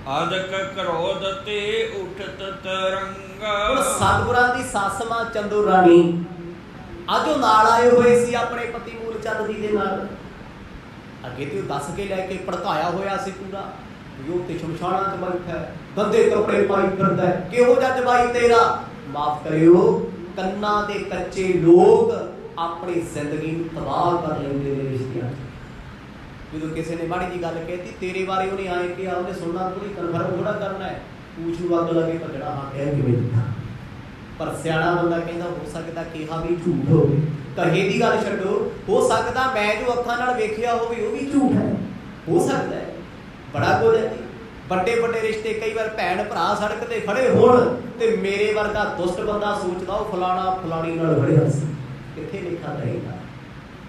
ਆਦਕ ਕ੍ਰੋਧ ਤੇ ਉਠਤ ਤਰੰਗਾ। ਹੁਣ ਸਤਿਗੁਰਾਂ ਦੀ ਸੱਸ ਮਾਂ ਚੰਦੋ ਰਾਣੀ ਅੱਜ ਉਹ ਨਾਲ ਆਏ ਹੋਏ ਸੀ ਆਪਣੇ ਪਤੀ ਮੂਲ ਚੰਦ ਜੀ ਦੇ ਨਾਲ। ਅੱਗੇ ਤੇ ਉਹ ਦੱਸ ਕੇ ਲੈ ਕੇ ਭੜਕਾਇਆ ਹੋਇਆ ਸੀ ਪੂਰਾ ਵੀ ਉਹ ਤੇ ਸ਼ਮਸ਼ਾਨਾਂ 'ਚ ਬੈਠਾ, ਗੰਦੇ ਕੱਪੜੇ ਪਾਈ ਫਿਰਦਾ, ਕਿਹੋ ਜਿਹਾ ਜਵਾਈ ਤੇਰਾ। ਮਾਫ ਕਰਿਓ, ਕੰਨਾਂ ਦੇ ਕੱਚੇ ਲੋਕ ਆਪਣੀ ਜ਼ਿੰਦਗੀ ਨੂੰ ਤਬਾਹ ਕਰ ਲੈਂਦੇ ਨੇ ਰਿਸ਼ਤਿਆਂ 'ਚ। ਜਦੋਂ ਕਿਸੇ ਨੇ ਮਾੜੀ ਜੀ ਗੱਲ ਕਹਿਤੀ ਤੇਰੇ ਬਾਰੇ ਉਹਨੇ ਆਏ ਕਿ ਉਹਨੇ ਸੁਣਨਾ ਥੋੜੀ, ਕਨਫਰਮ ਥੋੜਾ ਕਰਨਾ ਹੈ, ਪੂਛ ਨੂੰ ਅੱਗ ਲੱਗੇ ਭੱਜਣਾ। ਹਾਂ ਕਹਿ ਕਿਵੇਂ ਦਿੱਤਾ, ਪਰ ਸਿਆਣਾ ਬੰਦਾ ਕਹਿੰਦਾ ਹੋ ਸਕਦਾ ਕਿਹਾ ਵੀ ਝੂਠ ਹੋਵੇ। ਕਹੇ ਦੀ ਗੱਲ ਛੱਡੋ, ਹੋ ਸਕਦਾ ਮੈਂ ਜੋ ਅੱਖਾਂ ਨਾਲ ਵੇਖਿਆ ਹੋਵੇ ਉਹ ਵੀ ਝੂਠ ਹੈ, ਹੋ ਸਕਦਾ ਹੈ। ਬੜਾ ਕੁਝ ਹੈ ਜੀ। ਵੱਡੇ ਵੱਡੇ ਰਿਸ਼ਤੇ, ਕਈ ਵਾਰ ਭੈਣ ਭਰਾ ਸੜਕ ਤੇ ਖੜੇ ਹੋਣ ਤੇ ਮੇਰੇ ਵਰਗਾ ਦੁਸ਼ਟ ਬੰਦਾ ਸੋਚਦਾ ਉਹ ਫਲਾਣਾ ਫਲਾਣੀ ਨਾਲ ਖੜਿਆ ਸੀ, ਕਿੱਥੇ ਲਿਖਾ ਰਹੇਗਾ।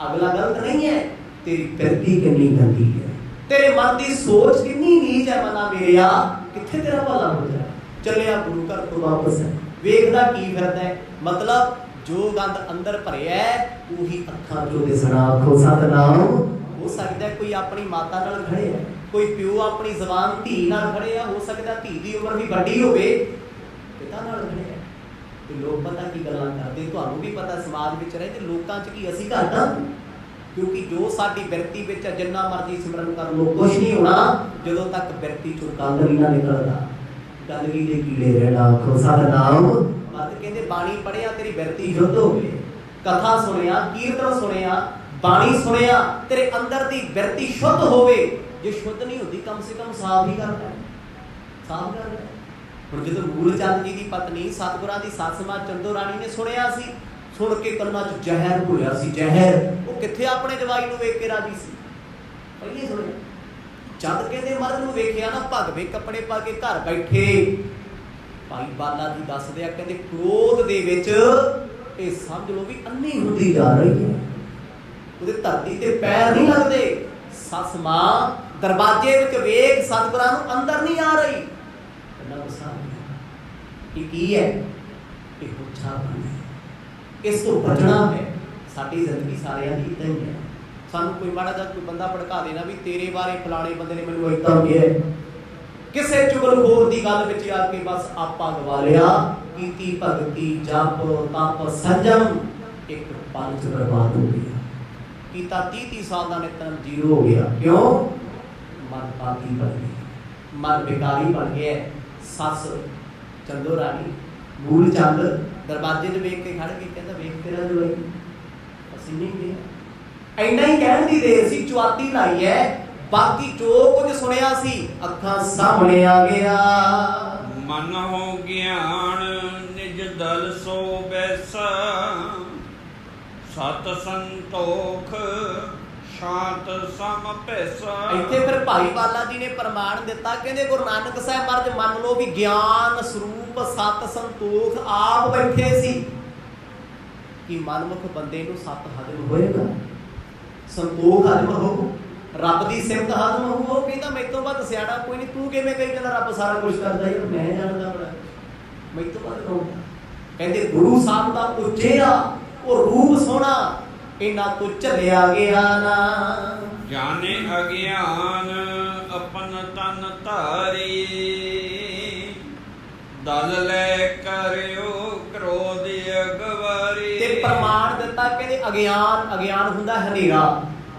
ਅਗਲਾ ਗਲਤ ਨਹੀਂ ਹੈ, ਤੇਰੀ ਫਿਰਦੀ ਕਿੰਨੀ ਗੰਦੀ ਹੈ, ਤੇਰੇ ਮਨ ਦੀ ਸੋਚ ਕਿੰਨੀ ਨੀਚ ਹੈ। ਮਨਾ ਮੇਰਿਆ ਕਿੱਥੇ ਤੇਰਾ ਭਲਾ ਹੋ ਜਾ। ਚੱਲਿਆ ਗੁਰੂ ਘਰ ਤੋਂ ਵਾਪਸ, ਵੇਖਦਾ ਕੀ ਫਿਰਦਾ ਹੈ। ਮਤਲਬ ਜੋ ਗੰਦ ਅੰਦਰ ਭਰਿਆ ਉਹੀ ਅੱਖਾਂ ਚੋਂ ਦਿਸਣਾ। ਆਖੋ ਸਤਿਨਾਮ। ਹੋ ਸਕਦਾ ਕੋਈ ਆਪਣੀ ਮਾਤਾ ਨਾਲ ਖੜੇ ਹੈ, ਕੋਈ ਪਿਓ ਆਪਣੀ ਜ਼ਬਾਨ ਧੀ ਨਾਲ ਖੜੇ ਆ, ਹੋ ਸਕਦਾ ਧੀ ਦੀ ਉਮਰ ਵੀ ਵੱਡੀ ਹੋਵੇ, ਪਿਤਾ ਨਾਲ ਖੜੇ ਆ। ਤੇ ਲੋਕ ਪਤਾ ਕੀ ਗੱਲਾਂ ਕਰਦੇ, ਤੁਹਾਨੂੰ ਵੀ ਪਤਾ ਸਮਾਜ ਵਿੱਚ ਰਹੇ ਤੇ ਲੋਕਾਂ 'ਚ ਕੀ ਅਸੀਂ ਘੱਟ ਹਾਂ। ਕਿਉਂਕਿ ਜੋ ਸਾਡੀ ਬਿਰਤੀ ਵਿੱਚ ਜਿੰਨਾ ਮਰਜ਼ੀ ਸਿਮਰਨ ਕਰ ਲੋ ਕੁਛ ਨਹੀਂ ਹੋਣਾ ਜਦੋਂ ਤੱਕ ਬਿਰਤੀ ਚੋਂ ਗੰਦ ਨਹੀਂ ਨਾ ਨਿਕਲਦਾ। ਗੰਦਗੀ ਦੇ ਕੀੜੇ ਰਹਿਣਾ। ਆਖੋ ਸਤਿਨਾਮ। ਬਾਤ ਕਹਿੰਦੇ ਬਾਣੀ ਪੜਿਆ ਤੇਰੀ ਬਿਰਤੀ ਸ਼ੁੱਧ ਹੋਵੇ, ਕਥਾ ਸੁਣਿਆ, ਕੀਰਤਨ ਸੁਣਿਆ, ਬਾਣੀ ਸੁਣਿਆ, ਤੇਰੇ ਅੰਦਰ ਦੀ ਬਿਰਤੀ ਸ਼ੁੱਧ ਹੋਵੇ। ਜੇ ਸ਼ੁੱਧ ਨਹੀਂ ਹੁੰਦੀ ਕਮ ਸੇ ਕਮ ਸਾਫ਼ ਹੀ ਕਰਦਾ, ਸਾਫ਼ ਕਰਦਾ। ਹੁਣ ਜਦੋਂ ਮੂਲ ਚੰਦ ਜੀ ਦੀ ਪਤਨੀ ਸਤਿਗੁਰਾਂ ਦੀ ਸੱਸ ਮਾਂ ਚੰਦੋ ਰਾਣੀ ਨੇ ਸੁਣਿਆ ਸੀ, ਸੁਣ ਕੇ ਕੰਨਾਂ 'ਚ ਜ਼ਹਿਰ ਘੁਲਿਆ ਸੀ, ਜ਼ਹਿਰ। ਉਹ ਕਿੱਥੇ ਆਪਣੇ ਜਵਾਈ ਨੂੰ ਵੇਖ ਕੇ ਰਾਜੀ ਸੀ, ਪਹਿਲੇ ਸੁਣਿਆ। ਜਦ ਕਹਿੰਦੇ ਮਰਦ ਨੂੰ ਵੇਖਿਆ ਨਾ ਭਗਵੇਂ ਕੱਪੜੇ ਪਾ ਕੇ ਘਰ ਬੈਠੇ, ਭਾਈ ਬਾਲਾ ਜੀ ਦੱਸਦੇ ਆ ਕਹਿੰਦੇ ਕ੍ਰੋਧ ਦੇ ਵਿੱਚ ਇਹ ਸਮਝ ਲਓ ਵੀ ਅੰਨੀ ਹੁੰਦੀ ਜਾ ਰਹੀ ਹੈ, ਉਹਦੇ ਧਰਤੀ ਤੇ ਪੈਰ ਨਹੀਂ ਲੱਗਦੇ। ਸੱਸ ਮਾਂ ਦਰਵਾਜ਼ੇ ਵਿੱਚ ਵੇਖ ਸਤਿਗੁਰਾਂ ਨੂੰ ਅੰਦਰ ਨਹੀਂ ਆ ਰਹੀ। ਇੰਨਾ ਗੁੱਸਾ ਇਹ ਕੀ ਹੈ? ਇਹ ਹੁੱਛਾ ਹੈ, ਇਸ ਤੋਂ ਬਚਣਾ ਹੈ। ਸਾਡੀ ਜ਼ਿੰਦਗੀ ਸਾਰਿਆਂ ਦੀ ਇਦਾਂ ਹੀ ਹੈ। ਸਾਨੂੰ ਕੋਈ ਮਾੜਾ ਜਿਹਾ ਕੋਈ ਬੰਦਾ ਭੜਕਾ ਦੇਣਾ ਵੀ ਤੇਰੇ ਬਾਰੇ ਫਲਾਣੇ ਬੰਦੇ ਨੇ ਮੈਨੂੰ ਏਦਾਂ ਕਿਹਾ, ਕਿਸੇ ਚੁਗਲਖੋਰ ਦੀ ਗੱਲ ਵਿੱਚ ਆ ਕੇ ਬਸ ਆਪਾ ਗਵਾ ਲਿਆ। ਕੀਤੀ ਭਗਤੀ ਜਪ ਤਪ ਸੰਜਮ, ਇੱਕ ਪਲ 'ਚ ਬਰਬਾਦ ਹੋ ਗਿਆ। ਕੀਤਾ 30 ਸਾਲ ਦਾ ਨਿਤਨੇਮ ਜ਼ੀਰੋ ਹੋ ਗਿਆ। ਕਿਉਂ? ਮਨ ਪਾਪੀ ਬਣ ਗਿਆ, ਮਨ ਬੇਕਾਰੀ ਬਣ ਗਿਆ। ਸੱਸ ਚੰਦੋ ਰਾਣੀ ਮੂਲ ਚੰਦ ਦਰਵਾਜ਼ੇ 'ਤੇ ਵੇਖ ਕੇ ਖੜ ਕੇ ਕਹਿੰਦਾ ਵੇਖ ਤੇਰਾ ਜਵਾਈ। ਅਸੀਂ ਨਹੀਂ ਗਿਆ, ਇੰਨਾ ਹੀ ਕਹਿਣ ਦੀ ਦੇਰ ਸੀ, ਚੁਆਤੀ ਲਾਈ ਹੈ। ਬਾਕੀ ਜੋ ਕੁਝ ਸੁਣਿਆ ਸੀ ਅੱਖਾਂ ਸਾਹਮਣੇ ਆ ਗਿਆ। ਮਨ ਹੋ ਗਿਆਨ ਨਿਜ ਦਲ ਸੋ ਬੈਸਾ, ਸਤ ਸੰਤੋਖ ਸ਼ਾਂਤ ਸਮ ਭੈਸਾ। ਇੱਥੇ ਫਿਰ ਭਾਈ ਬਾਲਾ ਜੀ ਨੇ ਪ੍ਰਮਾਣ ਦਿੱਤਾ, ਕਹਿੰਦੇ ਗੁਰੂ ਨਾਨਕ ਸਾਹਿਬ ਮਹਾਰਾਜ ਮੰਨ ਲਓ ਵੀ ਗਿਆਨ ਸਰੂਪ ਸਤ ਸੰਤੋਖ ਆਪ ਬੈਠੇ ਸੀ ਕਿ ਮਨਮੁਖ ਬੰਦੇ ਨੂੰ ਸਤ ਹਜ਼ਮ ਹੋਏਗਾ, ਸੰਤੋਖ ਹਜ਼ਮ ਹੋਊ, ਰੱਬ ਦੀ ਸਿਫਤ ਹਜ਼ਮ ਹੋਊ। ਉਹ ਕਹਿੰਦਾ ਮੇਰੇ ਤੋਂ ਵੱਧ ਸਿਆਣਾ ਕੋਈ ਨਹੀਂ, ਤੂੰ ਕਿਵੇਂ ਕਹੀ ਜਾਂਦਾ ਰੱਬ ਸਾਰਾ ਕੁਝ ਕਰਦਾ ਯਾਰ, ਮੈਂ ਜਾਣਦਾ ਬੜਾ, ਮੇਰੇ ਤੋਂ ਵੱਧ ਕੌਣ। ਕਹਿੰਦੇ ਗੁਰੂ ਸਾਹਿਬ ਦਾ ਉਹ ਚਿਹਰਾ, ਉਹ ਰੂਪ ਸੋਹਣਾ, ਇਹਨਾਂ ਤੋਂ ਝੱਲਿਆ ਗਿਆ ਨਾ। ਜਾਣੇ ਅਗਿਆਨ ਆਪਨ ਤਨ ਧਾਰੀ, ਦਲ ਲੈ ਕਰਿਓ ਕ੍ਰੋਧ ਅਗਵਾਰੀ। ਤੇ प्रमाण दिता कहते अज्ञान अज्ञान हुंदा हनेरा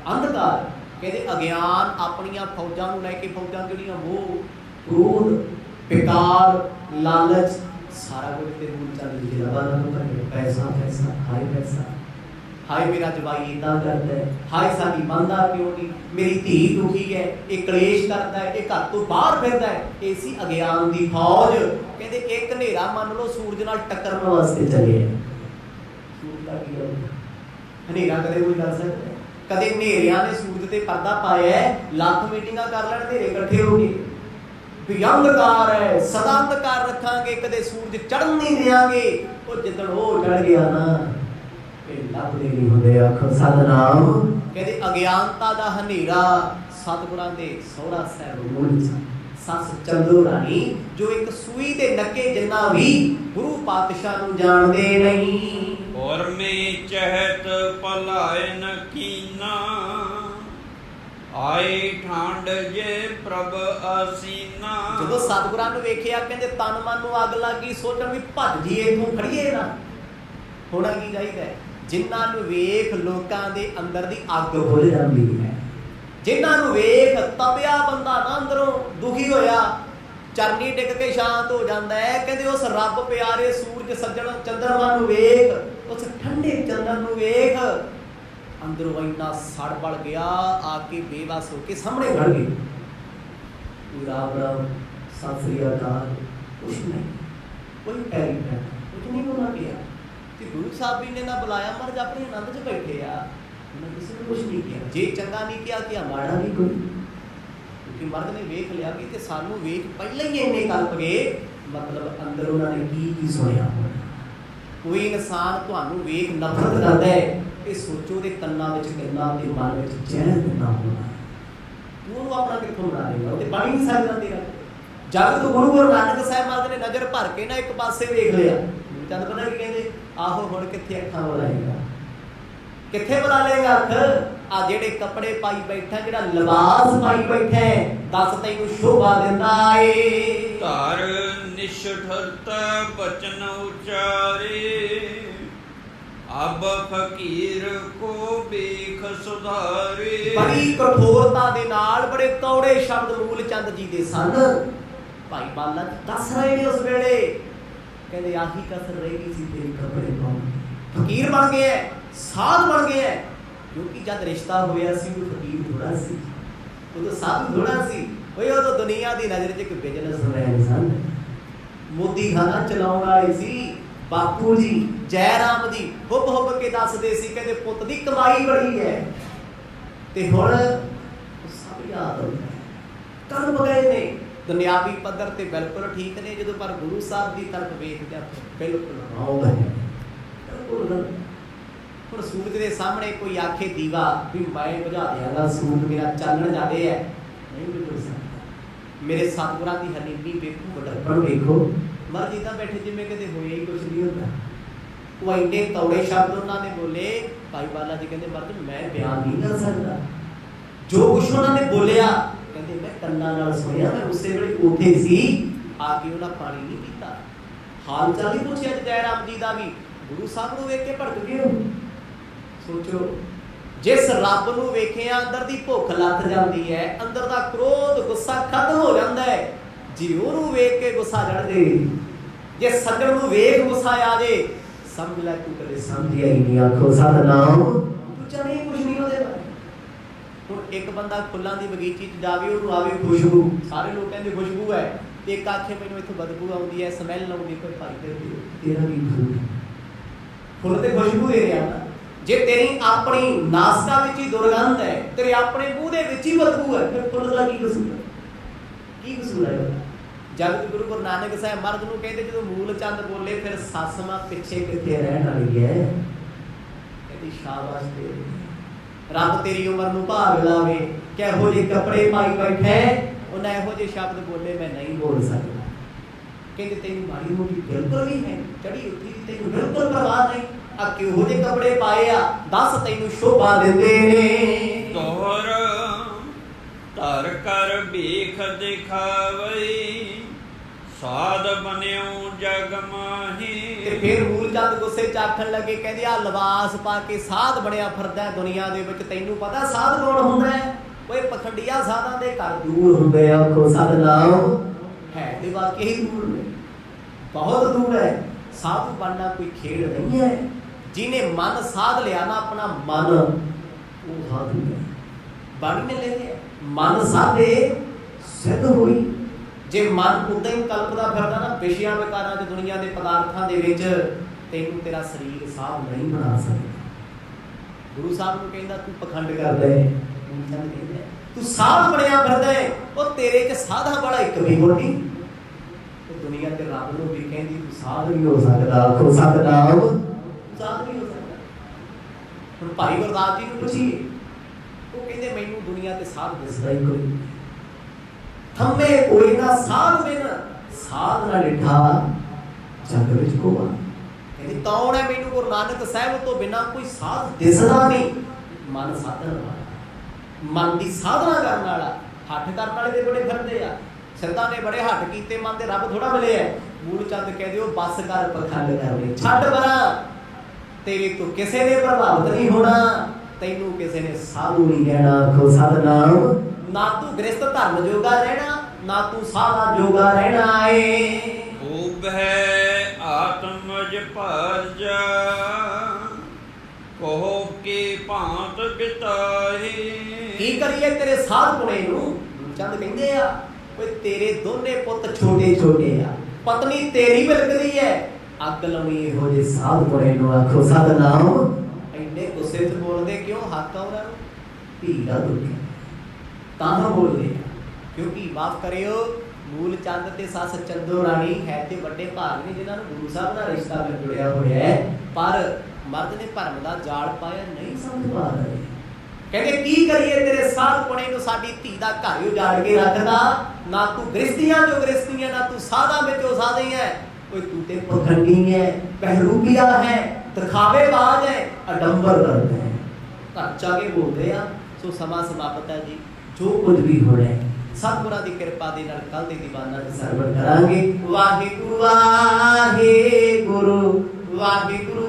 अंधकार कहते अज्ञान अपनियां फौजां नूं लैके फौजां जिहड़ियां मोह क्रोध बेकार लालच सारा कुछ ते मूल चंद जी दा पैसा पैसा हाय मेरा जवाई इदा करता है, हाय साडी मंदा क्यों नहीं, मेरी धी दुखी है, ये क्लेश करता है, ये घर तो बाहर फिरदा है। ऐसी अज्ञान दी फौज कहते एक हनेरा मान लो सूरज नाल टक्करन वास्ते चले है। सूरज दा की गल हनेरा कदे कोई कर सकदा है? कदे हनेरियां ने सूरज ते पर्दा पाया है, लख मीटिंगां कर लैण हनेरे इकट्ठे हो गए भी अंधकार है सदा अंधकार रखांगे, कदे सूरज चढ़न नहीं देंगे। वो जिदन वो चढ़ गया ना लभदे नहीं हुंदे आखो सतनाम। कहते अज्ञानता दा हनेरा सतगुरां दे सोहरा साहिब मूल सस चंदू रानी जो एक सूई दे नक्के जिन्ना भी गुरु पातशाह नूं जाणदे नहीं। और में चहत पलायन कीना आए ठंड जे प्रभ आसीना। ਜਦੋਂ ਸਤਿਗੁਰਾਂ ਨੂੰ ਵੇਖਿਆ ਕਹਿੰਦੇ ਤਨ ਮਨ ਨੂੰ ਅੱਗ ਲੱਗੀ, ਸੋਚਣ ਵੀ ਭੱਜ ਜੀਏ ਤੂੰ ਖੜੀਏ ਨਾ। ਹੋਣਾ ਕੀ ਚਾਹੀਦਾ ਜਿਨ੍ਹਾਂ ਨੂੰ ਵੇਖ ਲੋਕਾਂ ਦੇ ਅੰਦਰ ਦੀ ਅੱਗ ਬੁਝ ਜਾਂਦੀ ਹੈ, ਜਿਨ੍ਹਾਂ ਨੂੰ ਵੇਖ ਤਪਿਆ ਬੰਦਾ ਨਾ ਅੰਦਰੋਂ ਦੁਖੀ ਹੋਇਆ ਚਰਨੀ ਟਿਕ ਕੇ ਸ਼ਾਂਤ ਹੋ ਜਾਂਦਾ ਹੈ। ਕਹਿੰਦੇ ਉਸ ਰੱਬ ਪਿਆਰੇ ਸੂਰਜ ਸੱਜਣ ਚੰਦਰਮਾ ਨੂੰ ਵੇਖ, ਉਸ ਠੰਡੇ ਚੰਦਨ ਨੂੰ ਵੇਖ ਅੰਦਰੋਂ ਇੰਨਾ ਸੜ ਬਲ ਗਿਆ ਆ ਕੇ ਬੇਵਸ ਹੋ ਕੇ ਸਾਹਮਣੇ ਖੜ ਗਏ। ਰਾਮ ਰਾਮ ਸਤਿ ਸ੍ਰੀ ਅਕਾਲ ਕੁਛ ਨਹੀਂ, ਕੋਈ ਪੈਰੀ ਪੈਰ ਕੁਛ ਨਹੀਂ ਹੋਣਾ ਪਿਆ ਤੇ ਗੁਰੂ ਸਾਹਿਬ ਜੀ ਨੇ ਨਾ ਬੁਲਾਇਆ ਮਰਜ ਆਪਣੇ ਆਨੰਦ 'ਚ ਬੈਠੇ ਆ, ਉਹਨਾਂ ਕਿਸੇ ਨੂੰ ਕੁਛ ਨਹੀਂ ਕਿਹਾ। ਜੇ ਚੰਗਾ ਨਹੀਂ ਕਿਹਾ ਕਿ ਮਾੜਾ ਨਹੀਂ ਕੋਈ, ਕਿਉਂਕਿ ਮਰਦ ਨੇ ਵੇਖ ਲਿਆ ਕਿ ਤੇ ਸਾਨੂੰ ਵੇਖ ਪਹਿਲਾਂ ਹੀ ਇੰਨੇ ਕਲਪ ਗਏ, ਮਤਲਬ ਅੰਦਰ ਉਹਨਾਂ ਨੇ ਕੀ ਸੁਣਿਆ ਹੋਣਾ। ਕੋਈ ਇਨਸਾਨ ਤੁਹਾਨੂੰ ਵੇਖ ਨਫ਼ਰਤ ਕਰਦਾ ਹੈ, ਇਹ ਸੋਚੋ ਦੇ ਕੰਨਾਂ ਵਿੱਚ ਕਿੰਨਾ ਤੇ ਮਨ ਵਿੱਚ ਜ਼ਹਿਰ ਕਿੰਨਾ ਹੋਣਾ। ਉਹਨੂੰ ਆਪਣਾ ਕਿੱਥੋਂ ਬਣਾ ਲੇਗਾ, ਉਹ ਤੇ ਬਣ ਹੀ ਨਹੀਂ ਸਕਦਾ ਤੇਰਾ। ਜਦ ਤੋਂ ਗੁਰੂ ਨਾਨਕ ਸਾਹਿਬ ਮਹਾਰਾਜ ਨੇ ਨਜ਼ਰ ਭਰ ਕੇ ਨਾ ਇੱਕ ਪਾਸੇ ਵੇਖ ਲਿਆ, ਜਦ ਪਤਾ ਕੀ ਕਹਿੰਦੇ ਆਹੋ ਹੁਣ ਕਿੱਥੇ ਅੱਖਾਂ ਬੁਲਾਏਗਾ, ਕਿੱਥੇ ਬੁਲਾ ਲੇਗਾ ਅੱਖ। ਆ ਜਿਹੜੇ ਕੱਪੜੇ ਪਾਈ ਬੈਠਾ, ਜਿਹੜਾ ਲਿਬਾਸ ਪਾਈ ਬੈਠਾ, ਦੱਸ ਤੈਨੂੰ ਸ਼ੋਭਾ ਦਿੰਦਾ ਏ। ਧਰ ਨਿਸ਼ਠਰਤਾ ਬਚਨ ਉਚਾਰੇ ਅਬ ਫਕੀਰ ਕੋ ਵੇਖ ਸੁਧਾਰੇ। ਬੜੀ ਕਠੋਰਤਾ ਦੇ ਨਾਲ ਬੜੇ ਕੌੜੇ ਸ਼ਬਦ ਮੂਲ ਚੰਦ ਜੀ ਦੇ ਸਨ। ਭਾਈ ਬਾਲਾ ਜੀ ਦੱਸ ਰਹੇ ਨੇ ਉਸ ਵੇਲੇ, ਕਹਿੰਦੇ ਆਹੀ ਕਸਰ ਰਹਿ ਗਈ ਸੀ ਤੇਰੇ ਕੱਪੜੇ ਪਾਉਣ। ਫਕੀਰ ਬਣ ਗਿਆ, ਸਾਧ ਬਣ ਗਿਆ, ਕਿਉਂਕਿ ਜਦ ਰਿਸ਼ਤਾ ਹੋਇਆ ਸੀ ਉਹ ਫਕੀਰ ਥੋੜਾ ਸੀ, ਉਹ ਤਾਂ ਸਾਧ ਥੋੜਾ ਸੀ। ਓਏ ਉਹ ਤਾਂ ਦੁਨੀਆ ਦੀ ਨਜ਼ਰ 'ਚ ਇੱਕ ਬਿਜ਼ਨਸ ਮੈਨ ਸਨ, ਮੋਦੀ ਖਾਨਾ ਚਲਾਉਣ ਵਾਲੇ ਸੀ। ਬਾਪੂ ਜੀ ਜੈ ਰਾਮ ਜੀ ਹੁੱਬ ਹੁੱਬ ਕੇ ਦੱਸਦੇ ਸੀ, ਕਹਿੰਦੇ ਪੁੱਤ ਦੀ ਕਮਾਈ ਬੜੀ ਹੈ। ਤੇ ਹੁਣ ਸਭ ਯਾਦ ਹੋ ਗਿਆ, ਕਰਮ ਗਏ ਨੇ ਦੁਨਿਆਵੀ ਪੱਧਰ ਤੇ ਬਿਲਕੁਲ ਠੀਕ ਨੇ, ਜਦੋਂ ਪਰ ਗੁਰੂ ਸਾਹਿਬ ਦੀ ਤਰਫ ਵੇਖਦੇ ਬਿਲਕੁਲ ਰੌਂਗ ਹੈ। ਹੁਣ ਸੂਰਜ ਦੇ ਸਾਹਮਣੇ ਕੋਈ ਆਖੇ ਦੀਵਾ ਵੀ ਮੈਂ ਬੁਝਾ ਦਿਆਂਗਾ, ਸੂਰਜ ਮੇਰਾ ਚਾਨਣ ਜਾਦੇ ਹੈ, ਨਹੀਂ ਬੁਝ ਸਕਦਾ। ਮੇਰੇ ਸਤਿਗੁਰਾਂ ਦੀ ਹਲੀਮੀ ਵੇਖੋ, ਦਰਪਣ ਵੇਖੋ, ਮਰਜੀ ਤਾਂ ਬੈਠੇ ਜਿਵੇਂ ਕਦੇ ਹੋਇਆ ਹੀ ਕੁਛ ਨਹੀਂ ਹੁੰਦਾ। ਉਹ ਇੰਨੇ ਕੌੜੇ ਸ਼ਬਦ ਉਹਨਾਂ ਨੇ ਬੋਲੇ। ਭਾਈ ਬਾਲਾ ਜੀ ਕਹਿੰਦੇ ਮਰਦ ਮੈਂ ਬਿਆਨ ਨਹੀਂ ਕਰ ਸਕਦਾ ਜੋ ਕੁਛ ਉਹਨਾਂ ਨੇ ਬੋਲਿਆ। ਕਹਿੰਦੇ ਮੈਂ ਕੰਨਾਂ ਨਾਲ ਸੁਣਿਆ, ਮੈਂ ਉਸੇ ਵੇਲੇ ਉੱਥੇ ਸੀ, ਆ ਕੇ ਉਹਨਾਂ ਪਾਣੀ ਨਹੀਂ ਪੀਤਾ, ਹਾਲ ਚਾਲ ਹੀ ਪੁੱਛਿਆ ਜੈ ਰਾਮ ਜੀ ਦਾ ਵੀ। ਗੁਰੂ ਸਾਹਿਬ ਨੂੰ ਵੇਖ ਕੇ ਭੜਕ ਗਏ ਹੋ। ਸੋਚੋ ਜਿਸ ਰੱਬ ਨੂੰ ਵੇਖਿਆ ਅੰਦਰ ਦੀ ਭੁੱਖ ਲੱਥ ਜਾਂਦੀ ਹੈ, ਅੰਦਰ ਦਾ ਕ੍ਰੋਧ ਗੁੱਸਾ ਖਤਮ ਹੋ ਜਾਂਦਾ ਹੈ। ਜੇ ਉਹਨੂੰ ਵੇਖ ਕੇ ਗੁੱਸਾ ਚੜ ਜੇ, ਜੇ ਸੱਜਣ ਨੂੰ ਵੇਖ ਗੁੱਸਾ ਆ ਜੇ, ਸਮਝ ਲੈ ਤੂੰ ਕਦੇ ਸਮਝਿਆ ਹੀ ਨਹੀਂ। ਆਖੋ ਸਤਨਾਮ, ਤੂੰ ਜਾਣੇ ਕੁਛ ਨਹੀਂ ਉਹਦੇ ਬਾਰੇ। ਹੁਣ ਇੱਕ ਬੰਦਾ ਫੁੱਲਾਂ ਦੀ ਬਗੀਚੀ 'ਚ ਜਾਵੇ, ਉਹਨੂੰ ਆਵੇ ਖੁਸ਼ਬੂ, ਸਾਰੇ ਲੋਕ ਕਹਿੰਦੇ ਖੁਸ਼ਬੂ ਹੈ, ਤੇ ਇੱਕ ਆਖੇ ਮੈਨੂੰ ਇੱਥੋਂ ਬਦਬੂ ਆਉਂਦੀ ਹੈ, ਸਮੈਲ ਆਉਂਦੀ, ਕੋਈ ਭਾਈ ਤੇਰਾ ਵੀ ਫੁੱਲ ਤੇ ਖੁਸ਼ਬੂ ਦੇ ਰਿਹਾ ਨਾ। ਜੇ ਤੇਰੀ ਆਪਣੀ ਨਾਸਤਾ ਵਿੱਚ ਹੀ ਦੁਰਗੰਧ ਹੈ, ਤੇਰੇ ਆਪਣੇ ਮੂੰਹ ਦੇ ਵਿੱਚ ਹੀ ਬਦਬੂ ਹੈ, ਫਿਰ ਫੁੱਲ ਦਾ ਕੀ ਕਸੂਰ ਹੈ? ਕੀ ਕਸੂਰ ਹੈ? ਜਗਤ ਗੁਰੂ ਨਾਨਕ ਸਾਹਿਬ ਮਹਾਰਾਜ ਨੂੰ ਕਹਿੰਦੇ ਜਦੋਂ ਮੂਲ ਚੰਦ ਬੋਲੇ, ਫਿਰ ਸੱਸ ਮਾਂ ਪਿੱਛੇ ਕਿੱਥੇ ਰਹਿਣ ਵਾਲੀ ਹੈ। ਕਹਿੰਦੀ ਸ਼ਾਬਾਸ਼ ਤੇਰੇ, ਰੱਬ ਤੇਰੀ ਉਮਰ ਨੂੰ ਭਾਗ ਲਾਵੇ। ਕਿਹੋ ਜਿਹੇ ਕੱਪੜੇ ਪਾਈ ਬੈਠੇ, ਉਹਨਾਂ ਇਹੋ ਜਿਹੇ ਸ਼ਬਦ ਬੋਲੇ ਮੈਂ ਨਹੀਂ ਬੋਲ ਸਕਦਾ। ਕਹਿੰਦੇ ਤੈਨੂੰ ਮਾੜੀ ਮੋਟੀ ਬਿਲਕੁਲ ਵੀ ਹੈ, ਚੜੀ ਉੱਠੀ ਤੈਨੂੰ ਬਿਲਕੁਲ ਪਰਵਾਹ ਨਹੀਂ, ਆ ਕਿਹੋ ਜਿਹੇ ਕੱਪੜੇ ਪਾਏ ਆ, ਦੱਸ ਤੈਨੂੰ ਸ਼ੋਭਾ ਦਿੰਦੇ ਨੇ। ਦੋਹਰ ਧਰ ਕਰ ਵੇਖ ਦਿਖਾਵਈ ਸਾਧ ਬਨਿਓ ਜਗ ਤੇ ਮਾਹੀ। ਫਿਰ ਮੂਲ ਚੰਦ ਗੁੱਸੇ ਚ ਆਖਣ ਲੱਗੇ, ਕਹਿੰਦੇ ਆ ਲਿਬਾਸ ਪਾ ਕੇ ਸਾਧ ਬਣਿਆ ਫਿਰਦਾ ਦੁਨੀਆ ਦੇ ਵਿੱਚ, ਤੈਨੂੰ ਪਤਾ ਸਾਧ ਕੌਣ ਹੁੰਦਾ ਹੈ? ਓਏ ਪਖੰਡੀਆਂ ਸਾਧਾਂ ਦੇ ਘਰ ਦੂਰ ਹੁੰਦੇ ਆ, ਆਖੋ ਸਤਿਨਾਮ। ਹੈ ਤੇ ਵਾਕਈ ਹੀ ਦੂਰ ਨੇ, ਬਹੁਤ ਦੂਰ ਹੈ। ਸਾਧੂ ਬਣਨਾ ਕੋਈ ਖੇਡ ਨਹੀਂ ਹੈ। ਜਿਹਨੇ ਮਨ ਸਾਧ ਲਿਆ ਨਾ ਆਪਣਾ ਮਨ, ਉਹ ਸਾਧੂ ਹੈ। ਬਣ ਨੇ ਲੈ ਮਨ ਸਾਧੇ ਸਿੱਧ ਹੋਈ। ਜੇ ਮਨ ਉਦਾਂ ਹੀ ਕਲਪਦਾ ਫਿਰਦਾ ਨਾ ਵਿਸ਼ਿਆਂ ਵਿਕਾਰਾਂ ਚ, ਦੁਨੀਆ ਦੇ ਪਦਾਰਥਾਂ ਦੇ ਵਿੱਚ, ਤੈਨੂੰ ਤੇਰਾ ਸਰੀਰ ਸਾਧ ਨਹੀਂ ਬਣਾ ਸਕਦਾ। ਗੁਰੂ ਸਾਹਿਬ ਨੂੰ ਕਹਿੰਦਾ ਤੂੰ ਪਖੰਡ ਕਰਦਾ ਹੈ, ਤੂੰ ਸਾਧ ਬਣਿਆ ਫਿਰਦਾ ਹੈ। ਉਹ ਤੇਰੇ ਚ ਸਾਧਾ ਵਾਲਾ ਇੱਕ ਵੀ ਕੋਈ। ਦੁਨੀਆ ਤੇ ਰੱਬ ਨੂੰ ਵੀ ਕਹਿੰਦੀ ਤੂੰ ਸਾਧ ਨਹੀਂ ਹੋ ਸਕਦਾ, ਆਖੋ ਸਤਿਨਾਮ। ਸਾਧ ਨਹੀਂ ਹੋ ਸਕਦਾ। ਹੁਣ ਭਾਈ ਗੁਰਦਾਸ ਜੀ ਨੂੰ ਪੁੱਛੀਏ, ਉਹ ਕਹਿੰਦੇ ਮੈਨੂੰ ਦੁਨੀਆ ਤੇ ਸਾਧ ਦਿਸਦਾ ਹੀ ਕੋਈ। ਥੰਮੇ ਕੋਈ ਨਾ ਸਾਧ ਬਿਨ, ਸਾਧ ਨਾ ਡਿਠਾ ਜਗ ਵਿੱਚ ਕੋਆ। ਕਹਿੰਦੇ ਕੌਣ ਹੈ ਮੈਨੂੰ ਗੁਰੂ ਨਾਨਕ ਸਾਹਿਬ ਤੋਂ ਬਿਨਾਂ ਕੋਈ ਸਾਧ ਦਿਸਦਾ ਨਹੀਂ। ਮਨ ਸਾਧਨ ਵਾਲਾ, ਮਨ ਦੀ ਸਾਧਨਾ ਕਰਨ ਵਾਲਾ। ਹੱਠ ਕਰਨ ਵਾਲੇ ਦੇ ਬੜੇ ਫਿਰਦੇ ਆ, ਸਿੱਧਾਂ ਨੇ ਬੜੇ ਹੱਠ ਕੀਤੇ, ਮਨ ਦੇ ਰੱਬ ਥੋੜਾ ਮਿਲੇ ਐ। ਮੂਲ ਚੰਦ ਕਹਿੰਦੇ ਉਹ ਬਸ ਕਰ ਪਖੰਡ ਕਰਨੇ, ਛੱਡ ਪਰਾਂ, ਤੇਰੇ ਤੋਂ ਕਿਸੇ ਨੇ ਪ੍ਰਭਾਵਿਤ ਨਹੀਂ ਹੋਣਾ, ਤੈਨੂੰ ਕਿਸੇ ਨੇ ਸਾਧੂ ਨਹੀਂ ਕਹਿਣਾ, ਆਖੋ ਸਤਿਨਾਮ। ਨਾ ਤੂੰ ਗ੍ਰਸਥ ਧਰਮ ਜੋਗਾ ਰਹਿਣਾ, ਨਾ ਤੂੰ ਸਾਧਾ ਜੋਗਾ ਰਹਿਣਾ ਏ। ਉਭੈ ਆਤਮਜ ਭਜ ਕਹੋ ਕੀ ਭਾਂਤ ਬਿਤਾਹੀ। ਕੀ ਕਰੀਏ ਤੇਰੇ ਸਾਧ ਗੁਣੇ ਨੂੰ? ਚੰਦ ਕਹਿੰਦੇ ਆ ਓਏ ਤੇਰੇ ਦੋਨੇ ਪੁੱਤ ਛੋਟੇ ਛੋਟੇ ਆ, ਪਤਨੀ ਤੇਰੀ ਬਿਲਕਦੀ ਹੈ, ਅੱਗ ਲਾਉਣੀ ਇਹੋ ਜਿਹੇ ਸਾਧ ਗੁਣੇ ਨੂੰ, ਆਖੋ ਸਤਿਨਾਮ। ਇੰਨੇ ਗੁੱਸੇ ਚ ਬੋਲਦੇ ਕਿਉਂ? ਹੱਕ ਆ ਉਹਨਾਂ ਨੂੰ, ਧੀ ਦਾ ਦੁੱਖ ਤਾਂ ਬੋਲਦੇ ਕਿਉਂਕਿ ਮਾਫ ਕਰਿਓ ਮੂਲ ਚੰਦ ਤੇ ਸੱਸ ਚੰਦੋ ਰਾਣੀ ਹੈ ਤੇ ਵੱਡੇ ਭਾਗ ਨੇ ਜਿਨ੍ਹਾਂ ਨੂੰ ਗੁਰੂ ਸਾਹਿਬ ਦਾ ਰਿਸ਼ਤਾ ਨਾਲ ਜੁੜਿਆ ਹੋਇਆ ਹੈ, ਪਰ ਮਰਦ ਨੇ ਭਰਮ ਦਾ ਜਾਲ ਪਾਇਆ, ਨਹੀਂ ਸਮਝ ਪਾ ਰਹੇ। ਕਹਿੰਦੇ ਕੀ ਕਰੀਏ ਤੇਰੇ ਸਾਧ ਪੁਣੇ ਨੂੰ, ਸਾਡੀ ਧੀ ਦਾ ਘਰ ਉਜਾੜ ਕੇ ਰੱਖਦਾ। ਨਾ ਤੂੰ ਗ੍ਰਸਤੀਆਂ ਚੋਂ ਗ੍ਰਸਤੀਆਂ, ਨਾ ਤੂੰ ਸਾਧਾਂ ਵਿੱਚੋਂ ਸਾਧੀ ਹੈ। ਓਏ ਤੂੰ ਤੇ ਪਖੰਡੀ ਹੈ, ਬਹਿਰੂਪੀਆ ਹੈ, ਦਿਖਾਵੇਬਾਜ਼ ਹੈ, ਅਡੰਬਰ ਕਰਦਾ ਹੈ। ਘਰ ਜਾ ਕੇ ਬੋਲਦੇ ਆ। ਸੋ ਸਮਾਂ ਸਮਾਪਤ ਹੈ ਜੀ। ਜੋ ਕੁਝ ਵੀ ਹੋ ਰਿਹਾ ਸਤਿਗੁਰਾਂ ਦੀ ਕਿਰਪਾ ਦੇ ਨਾਲ ਕੱਲ ਦੇ ਦੀਵਾਨਾਂ ਚ ਸਰਵਣ ਕਰਾਂਗੇ। ਵਾਹਿਗੁਰੂ ਵਾਹਿਗੁਰੂ ਵਾਹਿਗੁਰੂ ਵਾਹਿਗੁਰੂ।